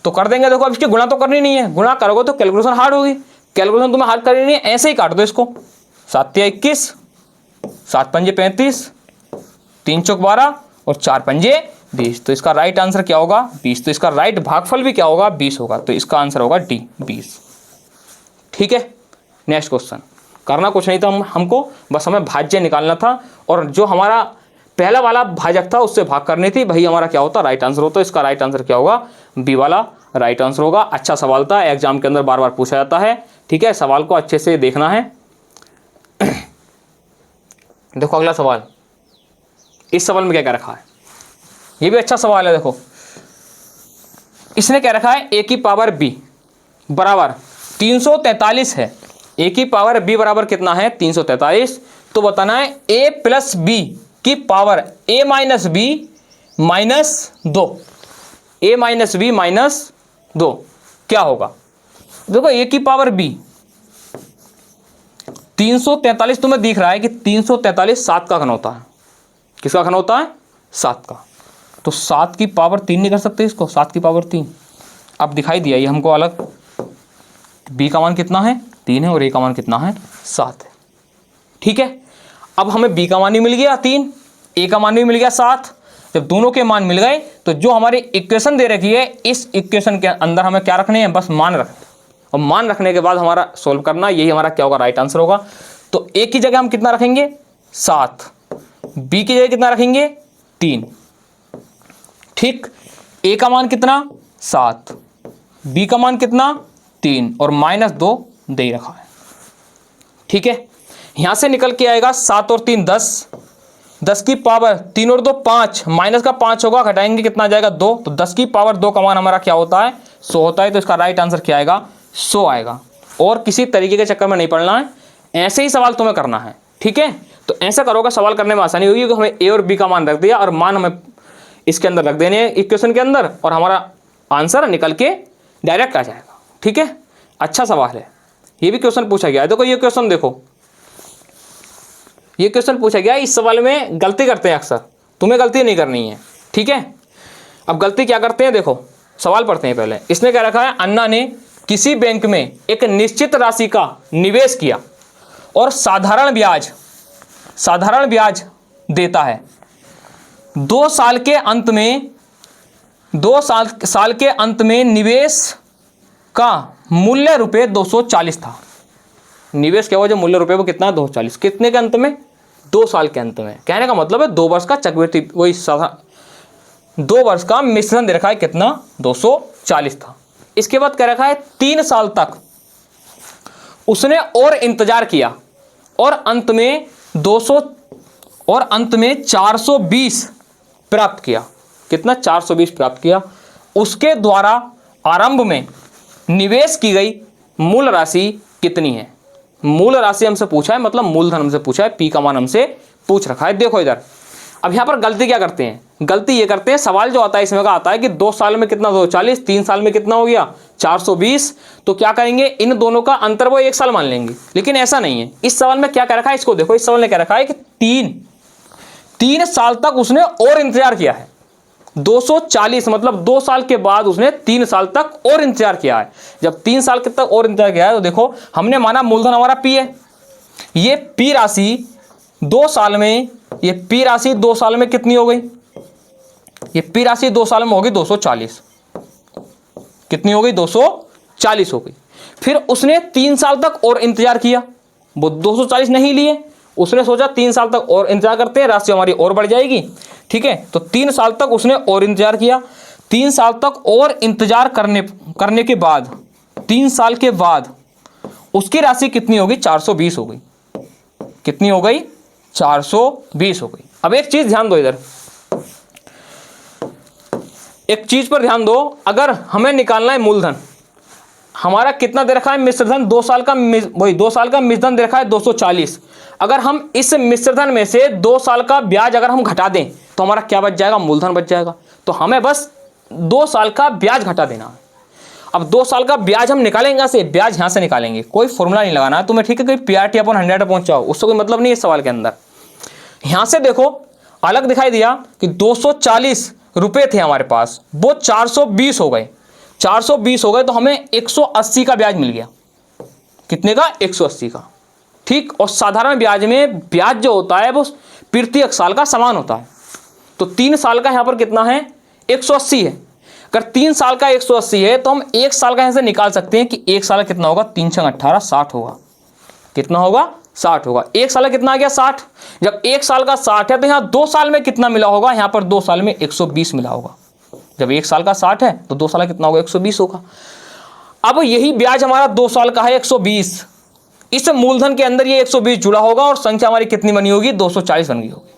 तो कर देंगे। देखो अब इसकी गुणा तो करनी नहीं है, गुणा करोगे तो कैलकुलेशन हार्ड होगी, कैलकुलेशन तुम्हें हार्ड करनी नहीं है, ऐसे ही काट दो इसको। 7 या 21, 7 पंजे 35, 3 चौक 12 और 4 पंजे 20। तो इसका राइट आंसर क्या होगा, 20। तो इसका राइट भागफल भी क्या होगा, 20 होगा। तो इसका आंसर होगा डी, 20। ठीक है, नेक्स्ट क्वेश्चन। करना कुछ नहीं था हमको, बस हमें भाज्य निकालना था और जो हमारा पहला वाला भाजक था उससे भाग करनी थी, वही हमारा क्या होता, राइट आंसर होता। इसका राइट आंसर क्या होगा, बी वाला राइट आंसर होगा। अच्छा सवाल था, एग्जाम के अंदर बार बार पूछा जाता है। ठीक है, सवाल को अच्छे से देखना है। देखो अगला सवाल, इस सवाल में क्या क्या रखा है, ये भी अच्छा सवाल है। देखो इसने क्या रखा है, ए की पावर बी बराबर 343 है। ए की पावर बी बराबर कितना है, 343। तो बताना है ए प्लस बी की पावर ए माइनस बी माइनस 2, ए माइनस बी माइनस 2 क्या होगा। देखो ए की पावर बी 343 तुम्हें दिख रहा है कि 343 7 का घन होता है। किसका घन होता है, 7 का। तो 7 की पावर 3 नहीं कर सकते इसको, 7 की पावर 3। अब दिखाई दिया ये हमको अलग, बी का मान कितना है, 3 है, और ए का मान कितना है, 7 है। ठीक है, अब हमें बी का मान भी मिल गया 3, ए का मान भी मिल गया 7। जब दोनों के मान मिल गए तो जो हमारी इक्वेशन दे रखी है, इस इक्वेशन के अंदर हमें क्या रखने हैं, बस मान रखने। और मान रखने के बाद हमारा सोल्व करना, यही हमारा क्या होगा, राइट आंसर होगा। तो ए की जगह हम कितना रखेंगे, 7, बी की जगह कितना रखेंगे, 3। ठीक, ए का मान कितना, 7, बी का मान कितना, 3 और माइनस 2 दे रखा है। ठीक है, यहां से निकल के आएगा 7 और 3 10, 10 की पावर 3 और 2 5, माइनस का 5 होगा, घटाएंगे कितना जाएगा, 2। तो 10 की पावर 2 का मान हमारा क्या होता है, 100 होता है। तो इसका राइट आंसर क्या आएगा, 100 आएगा। और किसी तरीके के चक्कर में नहीं पड़ना है, ऐसे ही सवाल तुम्हें करना है। ठीक है, तो ऐसा करोगे सवाल करने में आसानी होगी कि हमें ए और बी का मान रख दिया और मान हमें इसके अंदर रख देने इक्वेशन के अंदर, और हमारा आंसर निकल के डायरेक्ट आ जाएगा। ठीक है, अच्छा सवाल है। ये भी क्वेश्चन पूछा गया है। देखो ये क्वेश्चन देखो, ये क्वेश्चन पूछा गया है। इस सवाल में गलती करते हैं अक्सर, तुम्हें गलती नहीं करनी है। ठीक है, अब गलती क्या करते हैं, देखो सवाल पढ़ते हैं पहले। इसने क्या रखा है, अन्ना ने किसी बैंक में एक निश्चित राशि का निवेश किया और साधारण ब्याज देता है। 2 साल के अंत में निवेश का मूल्य रुपये 240 था। निवेश क्या हुआ, जो मूल्य रुपये वो कितना, 240। कितने के अंत में, 2 साल के अंत में। कहने का मतलब है 2 वर्ष का चक्रवृद्धि, वही 2 वर्ष का मिश्रण दे रखा है, कितना, 240 था। इसके बाद कह रखा है 3 साल तक उसने और इंतजार किया और अंत में 420 प्राप्त किया। कितना, 420 प्राप्त किया। उसके द्वारा आरंभ में निवेश की गई मूल राशि कितनी है। मूल राशि हमसे पूछा है, मतलब मूलधन हमसे पूछा है, पी का मान हमसे पूछ रखा है। देखो इधर, अब यहाँ पर गलती क्या करते हैं, गलती ये करते हैं, सवाल जो आता है इसमें का आता है कि 2 साल में कितना, 240, 3 साल में कितना हो गया, 420। तो क्या करेंगे, इन दोनों का अंतर वो 1 साल मान लेंगे। लेकिन ऐसा नहीं है। इस सवाल में क्या कह रखा है, इसको देखो, इस सवाल ने क्या रखा है कि 3 साल तक उसने और इंतजार किया है। 240 मतलब 2 साल के बाद उसने 3 साल तक और इंतजार किया है। जब 3 साल तक और इंतजार किया है तो देखो, हमने माना मूलधन हमारा पी है, ये पी राशि 2 साल में, ये पी राशि 2 साल में कितनी हो गई, ये पी राशि 2 साल में होगी 240। कितनी हो गई, 240 हो गई। फिर उसने 3 साल तक और इंतजार किया, वो 240 नहीं लिए, उसने सोचा 3 साल तक और इंतजार करते हैं, राशि हमारी और बढ़ जाएगी। ठीक है, तो 3 साल तक उसने और इंतजार किया। 3 साल तक और इंतजार करने के बाद, 3 साल के बाद उसकी राशि कितनी होगी, 420 हो गई। कितनी हो गई, 420 हो गई। अब एक चीज ध्यान दो इधर, एक चीज पर ध्यान दो, अगर हमें निकालना है मूलधन, हमारा कितना दे रखा है मिश्रधन, 2 साल का वही 2 साल का मिश्रधन दे रखा है 240। अगर हम इस मिश्रधन में से 2 साल का ब्याज अगर हम घटा दें तो हमारा क्या बच जाएगा, मूलधन बच जाएगा। तो हमें बस 2 साल का ब्याज घटा देना है। अब 2 साल का ब्याज हम निकालेंगे यहाँ से, ब्याज यहाँ से निकालेंगे, कोई फॉर्मूला नहीं लगाना है तुम्हें, ठीक है, कोई PRT अपॉन 100 पहुंचाओ, उससे कोई मतलब नहीं है सवाल के अंदर। यहाँ से देखो अलग दिखाई दिया कि 240 रुपये थे हमारे पास, वो 420 हो गए, 420 हो गए, तो हमें 180 का ब्याज मिल गया। कितने का, 180 का, ठीक। और साधारण ब्याज में ब्याज जो होता है वो प्रत्येक साल का समान होता है। तो 3 साल का यहाँ पर कितना है, 180 है। अगर 3 साल का 180 है तो हम 1 साल का यहाँ से निकाल सकते हैं कि 1 साल का कितना होगा, 3 × 18 60 होगा। कितना होगा, 60 होगा। 1 साल का कितना आ गया, 60। जब 1 साल का 60 है तो यहाँ 2 साल में कितना मिला होगा, यहाँ पर 2 साल में 120 मिला होगा। जब 1 साल का 60 है तो 2 साल का कितना होगा, 120 होगा। अब यही ब्याज हमारा 2 साल का है 120, इस मूलधन के अंदर ये 120 जुड़ा होगा और संख्या हमारी कितनी बनी होगी, 240 बन गई होगी।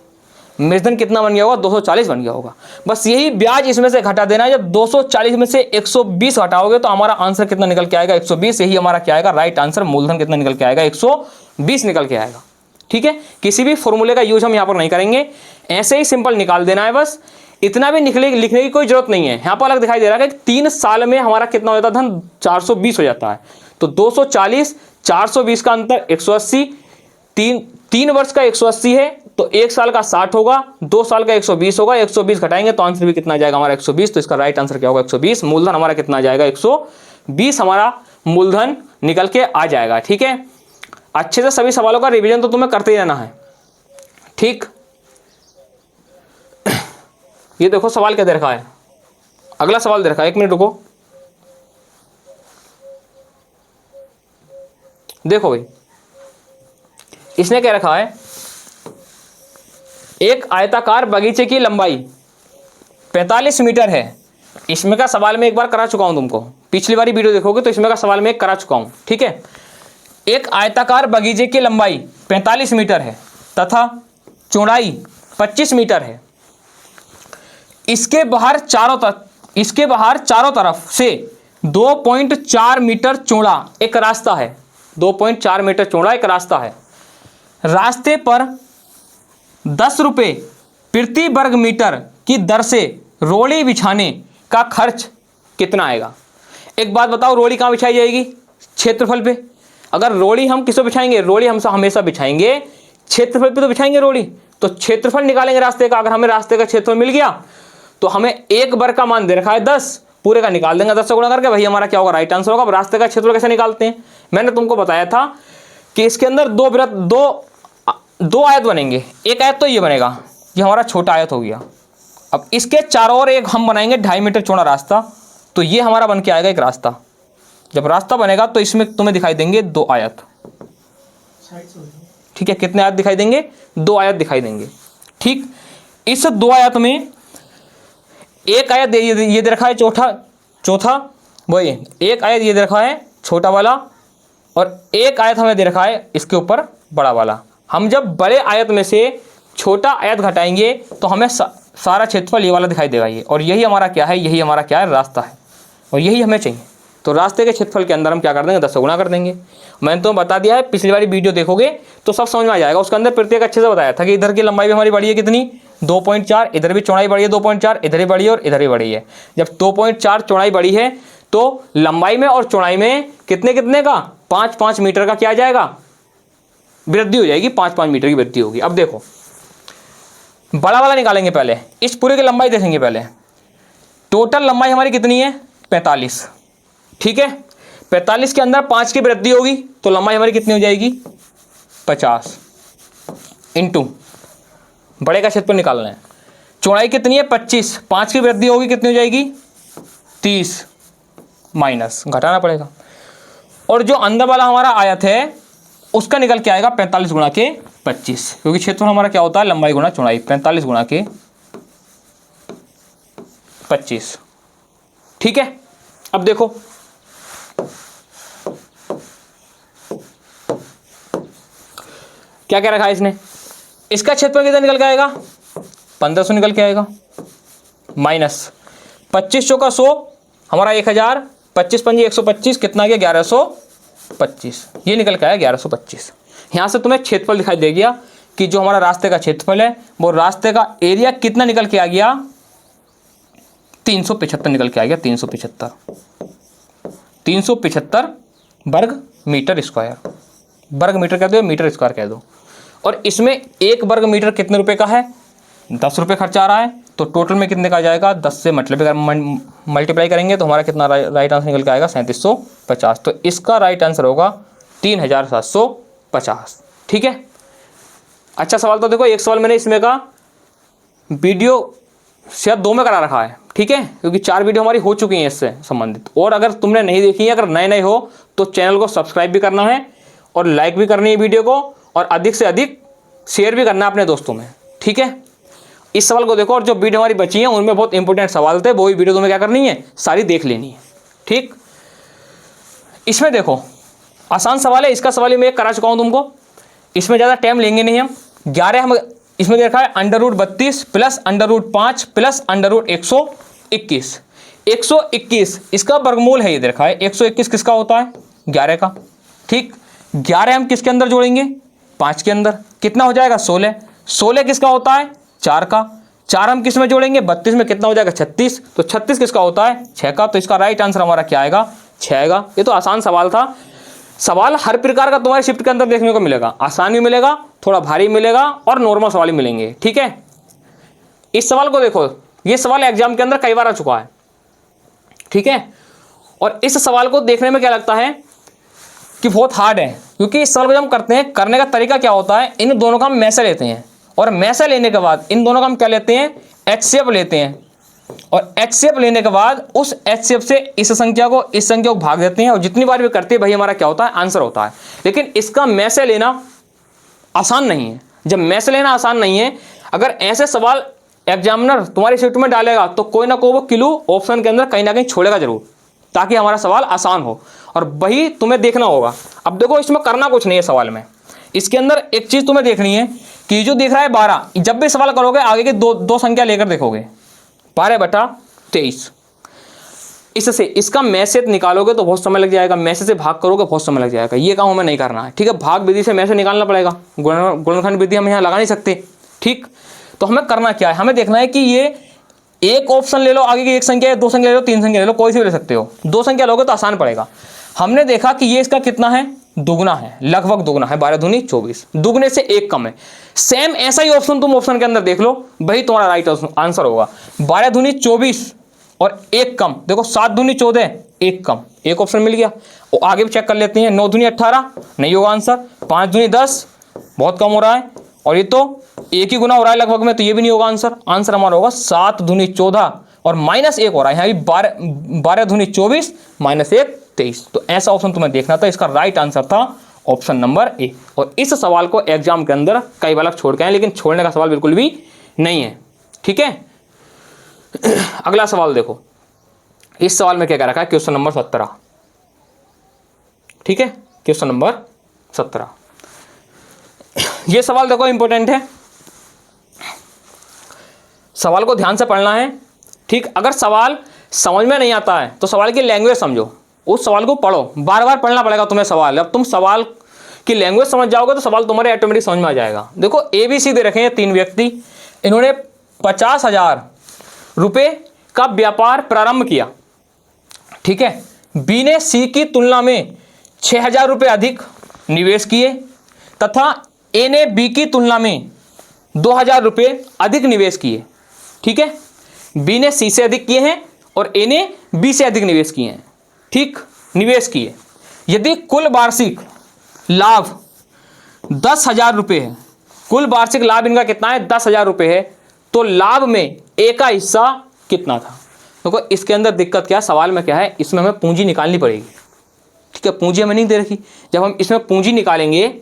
मूलधन कितना बन गया होगा, 240 बन गया होगा। बस यही ब्याज इसमें से घटा देना है। जब 240 में से 120 हटाओगे तो हमारा आंसर कितना निकल के आएगा, 120। यही हमारा क्या आएगा, राइट आंसर। मूलधन कितना निकल के आएगा, 120 निकल के आएगा। ठीक है, किसी भी फॉर्मूले का यूज हम यहाँ पर नहीं करेंगे, ऐसे ही सिंपल निकाल देना है बस। इतना भी लिखने की कोई जरूरत नहीं है। यहाँ पर अलग दिखाई दे रहा है कि 3 साल में हमारा कितना हो जाता है धन, 420 हो जाता है। तो 240 420 का अंतर 180, 3 वर्ष का 180 है तो 1 साल का 60 होगा, 2 साल का 120 होगा, 120 घटाएंगे तो आंसर भी कितना आ जाएगा हमारा, 120। तो इसका राइट आंसर क्या होगा, 120। मूलधन हमारा कितना आ जाएगा, 120 हमारा मूलधन निकल के आ जाएगा। ठीक है, अच्छे से सभी सवालों का रिवीजन तो तुम्हें करते ही रहना है। ठीक, ये देखो सवाल क्या दे रखा है, अगला सवाल दे रखा है, 1 मिनट रुको। देखो भाई, इसने क्या रखा है, एक आयताकार बगीचे की लंबाई 45 मीटर है। इसमें का सवाल मैं एक बार करा चुका हूं तुमको, पिछली बारी वीडियो देखोगे तो इसमें का सवाल मैं एक करा चुका हूं। ठीक है, एक आयताकार बगीचे की लंबाई 45 मीटर है तथा चौड़ाई 25 मीटर है। इसके बाहर चारों तरफ से 2.4 मीटर चौड़ा एक रास्ता है। 2.4 मीटर चौड़ा एक रास्ता है। रास्ते पर 10 रुपये प्रति वर्ग मीटर की दर से रोड़ी बिछाने का खर्च कितना आएगा। एक बात बताओ, रोड़ी कहाँ बिछाई जाएगी, क्षेत्रफल पे। अगर रोड़ी हम किस पे बिछाएंगे, रोड़ी हम हमेशा बिछाएंगे क्षेत्रफल पे तो बिछाएंगे रोड़ी। तो क्षेत्रफल निकालेंगे रास्ते का। अगर हमें रास्ते का क्षेत्रफल मिल गया तो हमें एक वर्ग का मान दे रखा है 10, पूरे का निकाल देंगे 10 से गुणा करके, वही हमारा क्या होगा, राइट आंसर होगा। अब रास्ते का क्षेत्रफल कैसे निकालते हैं, मैंने तुमको बताया था कि इसके अंदर दो आयत बनेंगे। एक आयत तो ये बनेगा, ये हमारा छोटा आयत हो गया। अब इसके चारों ओर एक हम बनाएंगे 2.5 मीटर चौड़ा रास्ता, तो ये हमारा बन के आएगा एक रास्ता। जब रास्ता बनेगा तो इसमें तुम्हें दिखाई देंगे 2 आयत। ठीक है, कितने आयत दिखाई देंगे, 2 आयत दिखाई देंगे। ठीक, इस 2 आयत में एक आयत ये दे रखा है चौथा वही, एक आयत ये दे रखा है छोटा वाला, और एक आयत हमें दे रखा है इसके ऊपर बड़ा वाला। हम जब बड़े आयत में से छोटा आयत घटाएंगे तो हमें सारा क्षेत्रफल ये वाला दिखाई देगा ये, और यही हमारा क्या है, यही हमारा क्या है, रास्ता है, और यही हमें चाहिए। तो रास्ते के क्षेत्रफल के अंदर हम क्या कर देंगे, 10 से गुणा कर देंगे। मैंने तो बता दिया है, पिछली वाली वीडियो देखोगे तो सब समझ में आ जाएगा। उसके अंदर प्रत्येक अच्छे से बताया था कि इधर की लंबाई भी हमारी बड़ी है कितनी, 2.4, इधर भी चौड़ाई बड़ी है 2.4, इधर भी बड़ी है और इधर भी बड़ी है। जब 2.4 चौड़ाई बड़ी है तो लंबाई में और चौड़ाई में कितने का 5-5 मीटर का क्या आ जाएगा, वृद्धि हो जाएगी, 5-5 मीटर की वृद्धि होगी। अब देखो बड़ा वाला निकालेंगे पहले, इस पूरे की लंबाई देखेंगे पहले। टोटल लंबाई हमारी कितनी है, 45। ठीक है, 45 के अंदर 5 की वृद्धि होगी तो लंबाई हमारी कितनी हो जाएगी, 50 इंटू बड़े का क्षेत्रफल निकालना है। चौड़ाई कितनी है, 25, 5 की वृद्धि होगी कितनी हो जाएगी, 30, माइनस घटाना पड़ेगा। और जो अंदर वाला हमारा आयत है उसका निकल के आएगा 45 गुणा के 25, क्योंकि क्षेत्रफल हमारा क्या होता है, लंबाई गुणा चौड़ाई। 45 गुणा के 25। ठीक है, अब देखो क्या क्या रखा है इसने, इसका क्षेत्रफल कितना निकल के आएगा, 1500 निकल के आएगा, माइनस 25 चौका 100 हमारा 1000, 25 पंजी 125, कितना आ गया 1125, ये निकल के आया 1125। यहाँ से तुम्हें क्षेत्रफल दिखाई दे गया कि जो हमारा रास्ते का क्षेत्रफल है वो रास्ते का एरिया कितना निकल के आ गया, 375 निकल के आ गया, 375 वर्ग मीटर स्क्वायर। वर्ग मीटर कह दो, मीटर स्क्वायर कह दो। और इसमें 1 वर्ग मीटर कितने रुपए का है, 10 रुपये खर्चा आ रहा है, तो टोटल में कितने का आ जाएगा, 10 से मल्टीप्लाई करेंगे तो हमारा कितना राइट आंसर निकल के आएगा, 3750। तो इसका राइट आंसर होगा 3750। ठीक है, अच्छा सवाल। तो देखो एक सवाल मैंने इसमें का वीडियो शायद 2 में करा रखा है, ठीक है, क्योंकि 4 वीडियो हमारी हो चुकी हैं इससे संबंधित। और अगर तुमने नहीं देखी है, अगर नए नए हो तो चैनल को सब्सक्राइब भी करना है और लाइक भी करनी है वीडियो को, और अधिक से अधिक शेयर भी करना है अपने दोस्तों में। ठीक है, इस सवाल को देखो, और जो वीडियो हमारी बची है उनमें बहुत इंपॉर्टेंट सवाल थे, वो ही वीडियो तुम्हें क्या करनी है, सारी देख लेनी है। ठीक, इसमें देखो आसान सवाल है, इसका सवाल ही मैं करा चुका हूँ तुमको, इसमें ज़्यादा टाइम लेंगे नहीं हम। 11 हम इसमें देखा है √32 प्लस √5 प्लस √121, 121 इसका वर्गमूल है, ये देखा है 121 किसका होता है, 11 का। ठीक, 11 हम किसके अंदर जोड़ेंगे, 5 के अंदर, कितना हो जाएगा 16। 16 किसका होता है, 4 का। 4 हम किस में जोड़ेंगे, 32 में, कितना हो जाएगा 36। तो 36 किसका होता है, 6 का। तो इसका राइट आंसर हमारा क्या आएगा, 6 आएगा। ये तो आसान सवाल था। सवाल हर प्रकार का तुम्हारे शिफ्ट के अंदर देखने को मिलेगा, आसान भी मिलेगा, थोड़ा भारी मिलेगा, और नॉर्मल सवाल भी मिलेंगे। ठीक है, इस सवाल को देखो, ये सवाल एग्जाम के अंदर कई बार आ चुका है। ठीक है, और इस सवाल को देखने में क्या लगता है कि बहुत हार्ड है, क्योंकि इस सवाल को जब हम करते हैं, करने का तरीका क्या होता है, इन दोनों का हम मैसे लेते हैं, और मैसे लेने के बाद इन दोनों का हम क्या लेते हैं, HCF लेते हैं, और HCF लेने के बाद उस HCF से इस संख्या को इस संख्या को भाग देते हैं, और जितनी बार भी करते हैं भाई हमारा क्या होता है, आंसर होता है। लेकिन इसका मैसे लेना आसान नहीं है। जब मैसे लेना आसान नहीं है, अगर ऐसे सवाल एग्जामिनर तुम्हारी शीट में डालेगा तो कोई ना कोई वो क्लू ऑप्शन के अंदर कहीं ना कहीं छोड़ेगा जरूर, ताकि हमारा सवाल आसान हो, और वही तुम्हें देखना होगा। अब देखो इसमें करना कुछ नहीं है सवाल में, इसके अंदर एक चीज तुम्हें देखनी है कि जो दिख रहा है 12, जब भी सवाल करोगे आगे के दो संख्या लेकर देखोगे, 12/23। इससे इसका मैसेज निकालोगे तो बहुत समय लग जाएगा, मैसेज से भाग करोगे बहुत समय लग जाएगा, ये काम हमें नहीं करना है। ठीक है, भाग विधि से मैसेज निकालना पड़ेगा, गुणनखंड विधि हम यहाँ लगा नहीं सकते। ठीक, तो हमें करना क्या है, हमें देखना है कि ये एक ऑप्शन ले लो, आगे की एक संख्या है, 2 संख्या ले लो, 3 संख्या ले लो, कोई सी भी ले सकते हो। 2 संख्या लोगे तो आसान पड़ेगा। हमने देखा कि ये इसका कितना है, दुगना है, लगभग दुगना है, 12 दूनी 24, दुगने से 1 कम है। सेम ऐसा ही ऑप्शन तुम ऑप्शन के अंदर देख लो, वही तुम्हारा राइट आंसर होगा। 12 दूनी 24 और 1 कम, देखो 7 दूनी 14, 1 कम, एक ऑप्शन मिल गया। और आगे भी चेक कर लेते हैं, 9 दूनी 18 नहीं होगा आंसर, 5 दूनी 10 बहुत कम हो रहा है, और ये तो 1 ही गुना हो रहा है लगभग में, तो ये भी नहीं होगा आंसर। आंसर हमारा होगा 7 दूनी 14 और -1 हो रहा है, यहाँ भी 12 दूनी 24 -1 23। तो ऐसा ऑप्शन तुम्हें देखना था, इसका राइट आंसर था ऑप्शन नंबर ए। और इस सवाल को एग्जाम के अंदर कई बार छोड़ के आए, लेकिन छोड़ने का सवाल बिल्कुल भी नहीं है। ठीक है, अगला सवाल देखो, इस सवाल में क्या कह रखा है, क्वेश्चन नंबर 17। ठीक है, क्वेश्चन नंबर 17, ये सवाल देखो इंपॉर्टेंट है, सवाल को ध्यान से पढ़ना है। ठीक, अगर सवाल समझ में नहीं आता है तो सवाल की लैंग्वेज समझो, उस सवाल को पढ़ो, बार बार पढ़ना पड़ेगा तुम्हें सवाल। अब तुम सवाल की लैंग्वेज समझ जाओगे तो सवाल तुम्हारे ऑटोमेटिक समझ में आ जाएगा। देखो ABC दे रखे हैं 3 व्यक्ति, इन्होंने 50,000 रुपये का व्यापार प्रारंभ किया। ठीक है, B ने C की तुलना में 6,000 रुपये अधिक निवेश किए, तथा A ने B की तुलना में 2,000 रुपये अधिक निवेश किए। ठीक है, B ने C से अधिक किए हैं और A ने B से अधिक निवेश किए हैं। ठीक, निवेश किए, यदि कुल वार्षिक लाभ 10,000 रुपये है, कुल वार्षिक लाभ इनका कितना है, 10,000 रुपये है, तो लाभ में A का हिस्सा कितना था। देखो इसके अंदर दिक्कत क्या है, सवाल में क्या है, इसमें हमें पूंजी निकालनी पड़ेगी। ठीक है, पूंजी हमें नहीं दे रखी, जब हम इसमें पूंजी निकालेंगे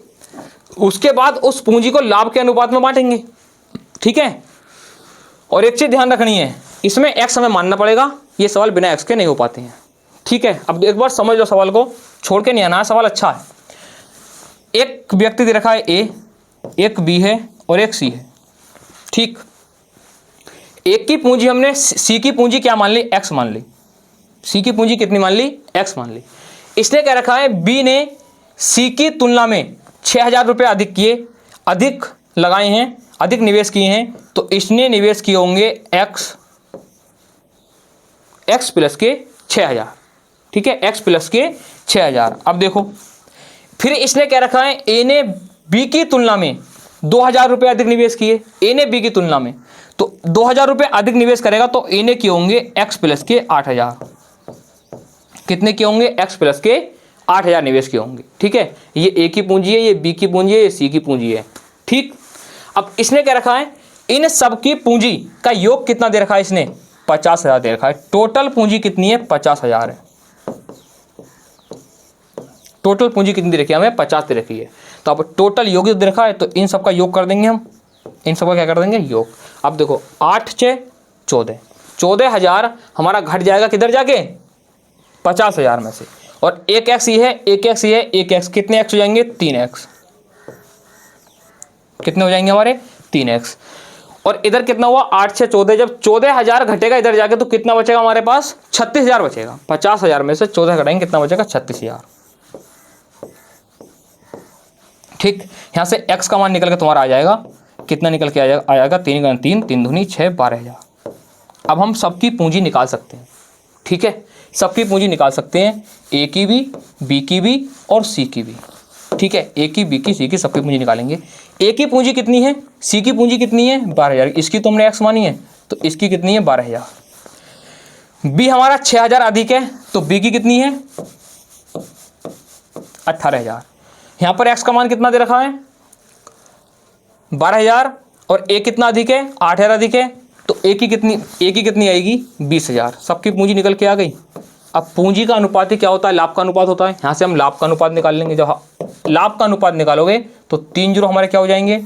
उसके बाद उस पूंजी को लाभ के अनुपात में बांटेंगे। ठीक है, और एक चीज ध्यान रखनी है, इसमें x हमें मानना पड़ेगा, ये सवाल बिना x के नहीं हो पाते हैं। ठीक है, अब एक बार समझ लो, सवाल को छोड़ के नहीं आना, सवाल अच्छा है। एक व्यक्ति दे रखा है A, एक B है और एक C है। ठीक, एक की पूंजी हमने सी की पूंजी क्या मान ली, एक्स मान ली। सी की पूंजी कितनी मान ली, एक्स मान ली। इसने क्या रखा है, बी ने सी की तुलना में 6,000 रुपये अधिक किए, अधिक लगाए हैं, अधिक निवेश किए हैं, तो इसने निवेश किए होंगे एक्स प्लस के 6,000। ठीक है, एक्स प्लस के 6,000। अब देखो फिर इसने क्या रखा है, ए ने बी की तुलना में 2,000 रुपये अधिक निवेश किए, ए ने बी की तुलना में, तो 2,000 रुपये अधिक निवेश करेगा तो ए ने किए होंगे एक्स प्लस के 8,000। कितने किए होंगे, एक्स प्लस के 8,000 निवेश किए होंगे। ठीक है, ये ए की पूंजी है, ये बी की पूंजी है, ये सी की पूंजी है। ठीक, अब इसने क्या रखा है, इन सब की पूंजी का योग कितना दे रखा है, इसने 50,000 दे रखा है। टोटल पूंजी कितनी है, 50,000 है। टोटल पूंजी कितनी दे रखी है, हमें 50 दे रखी है। तो अब टोटल योग दे रखा है, तो इन सब का योग कर देंगे हम, इन सब का क्या कर देंगे, योग। अब देखो 8 6 14, 14,000 हमारा घट जाएगा किधर जाके, 50,000 में से। और एक एक्स ही है, एक एक्स ही है, एक एक्स, कितने एक्स हो जाएंगे, 3x। कितने हो जाएंगे हमारे, 3x। और इधर कितना हुआ, 8 6 14, जब 14,000 घटेगा इधर जाके तो कितना बचेगा हमारे पास, 36,000 बचेगा। 50,000 में से 14 घटाएंगे कितना बचेगा, 36,000। ठीक, यहां से x का मान निकल के तुम्हारा आ जाएगा, कितना निकल के आ जाएगा 3 × 3 3 दूनी 6 12,000। अब हम सबकी पूंजी निकाल सकते हैं। ठीक है, सबकी पूंजी निकाल सकते हैं, ए की भी, बी की भी और सी की भी। ठीक है, ए की, बी की, सी की, सबकी पूंजी निकालेंगे। ए की पूंजी कितनी है, सी की पूंजी कितनी है, 12,000। इसकी तो हमने एक्स मानी है, तो इसकी कितनी है, 12,000। बी हमारा 6,000 अधिक है, तो बी की कितनी है, 18,000। यहाँ पर एक्स का मान कितना दे रखा है, 12,000, और ए कितना अधिक है, 8,000 अधिक है, तो ए की कितनी आएगी, 20,000। सबकी पूंजी निकल के आ गई। अब पूंजी का अनुपात ही क्या होता है, लाभ का अनुपात होता है। यहाँ से हम लाभ का अनुपात निकाल लेंगे। जब लाभ का अनुपात निकालोगे तो 3 जीरो हमारे क्या हो जाएंगे,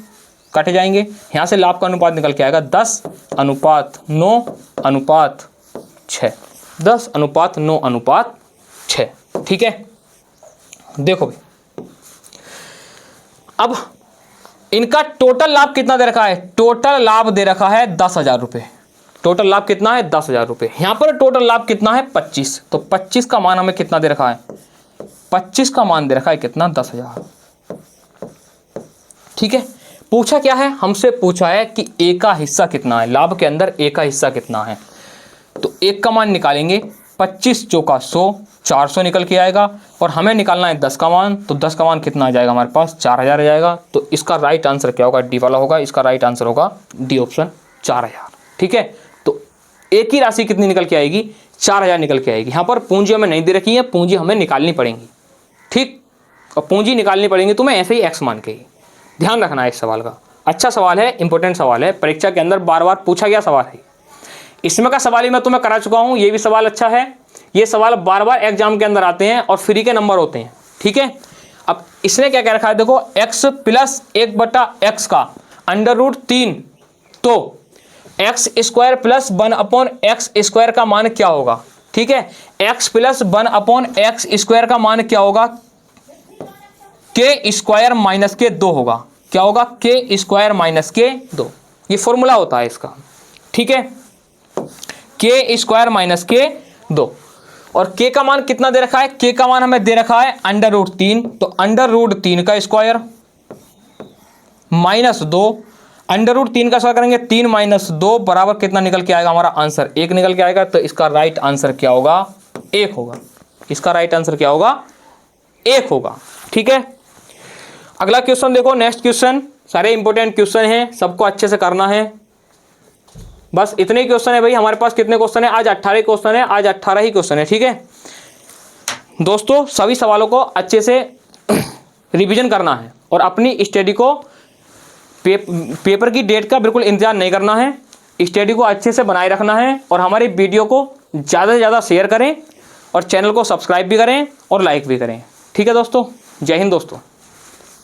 कट जाएंगे। यहाँ से लाभ का अनुपात निकल के आएगा 10:9:6। 10:9:6। ठीक है, देखो भाई, अब इनका टोटल लाभ कितना दे रखा है, टोटल लाभ दे रखा है 10,000 रुपये। टोटल लाभ कितना है, 10,000 रुपये। यहां पर टोटल लाभ कितना है, 25। तो 25 का मान हमें कितना दे रखा है, 25 का मान दे रखा है कितना, 10,000। ठीक है, पूछा क्या है, हमसे पूछा है कि ए का हिस्सा कितना है, लाभ के अंदर ए का हिस्सा कितना है। तो एक का मान निकालेंगे, 25 चौका 100, 400 निकल के आएगा। और हमें निकालना है 10 का मान, तो 10 का मान कितना आ जाएगा हमारे पास, 4,000 आ जाएगा। तो इसका राइट आंसर क्या होगा, डी वाला होगा। इसका राइट आंसर होगा डी ऑप्शन, 4,000। ठीक है, तो एक ही राशि कितनी निकल के आएगी, 4,000 निकल के आएगी। यहाँ पर पूंजी हमें नहीं दे रखी है, पूंजी हमें निकालनी पड़ेगी। ठीक, और पूंजी निकालनी पड़ेगी तुम्हें ऐसे ही एक्स मान के ही। ध्यान रखना है इस सवाल का, अच्छा सवाल है, इंपॉर्टेंट सवाल है, परीक्षा के अंदर बार बार पूछा गया सवाल है। इसमें का सवाल ही मैं तुम्हें करा चुका हूँ, ये भी सवाल अच्छा है। ये सवाल बार बार एग्जाम के अंदर आते हैं और फ्री के नंबर होते हैं। ठीक है, अब इसने क्या कह रखा है, देखो x प्लस 1/x का √3, तो x² प्लस 1/x² का मान क्या होगा। ठीक है, x प्लस 1/x² का मान क्या होगा, k² माइनस के 2 होगा। क्या होगा, k² माइनस के 2। ये फॉर्मूला होता है इसका। ठीक है, k² माइनस के 2। और k का मान कितना दे रखा है, k का मान हमें दे रखा है √3, तो √3 का स्क्वायर माइनस 2, √3 का स्क्वायर करेंगे 3 माइनस 2 बराबर कितना निकल के आएगा, हमारा आंसर 1 निकल के आएगा। तो इसका राइट आंसर क्या होगा, 1 होगा। इसका राइट आंसर क्या होगा, 1 होगा। ठीक है, अगला क्वेश्चन देखो, नेक्स्ट क्वेश्चन। सारे इंपॉर्टेंट क्वेश्चन हैं, सबको अच्छे से करना है। बस इतने ही क्वेश्चन है भाई हमारे पास। कितने क्वेश्चन है आज, 18 क्वेश्चन है, आज 18 ही क्वेश्चन है। ठीक है दोस्तों, सभी सवालों को अच्छे से रिवीजन करना है और अपनी स्टडी को पेपर की डेट का बिल्कुल इंतजार नहीं करना है। स्टडी को अच्छे से बनाए रखना है और हमारी वीडियो को ज़्यादा से ज़्यादा शेयर करें और चैनल को सब्सक्राइब भी करें और लाइक भी करें। ठीक है दोस्तों, जय हिंद दोस्तों।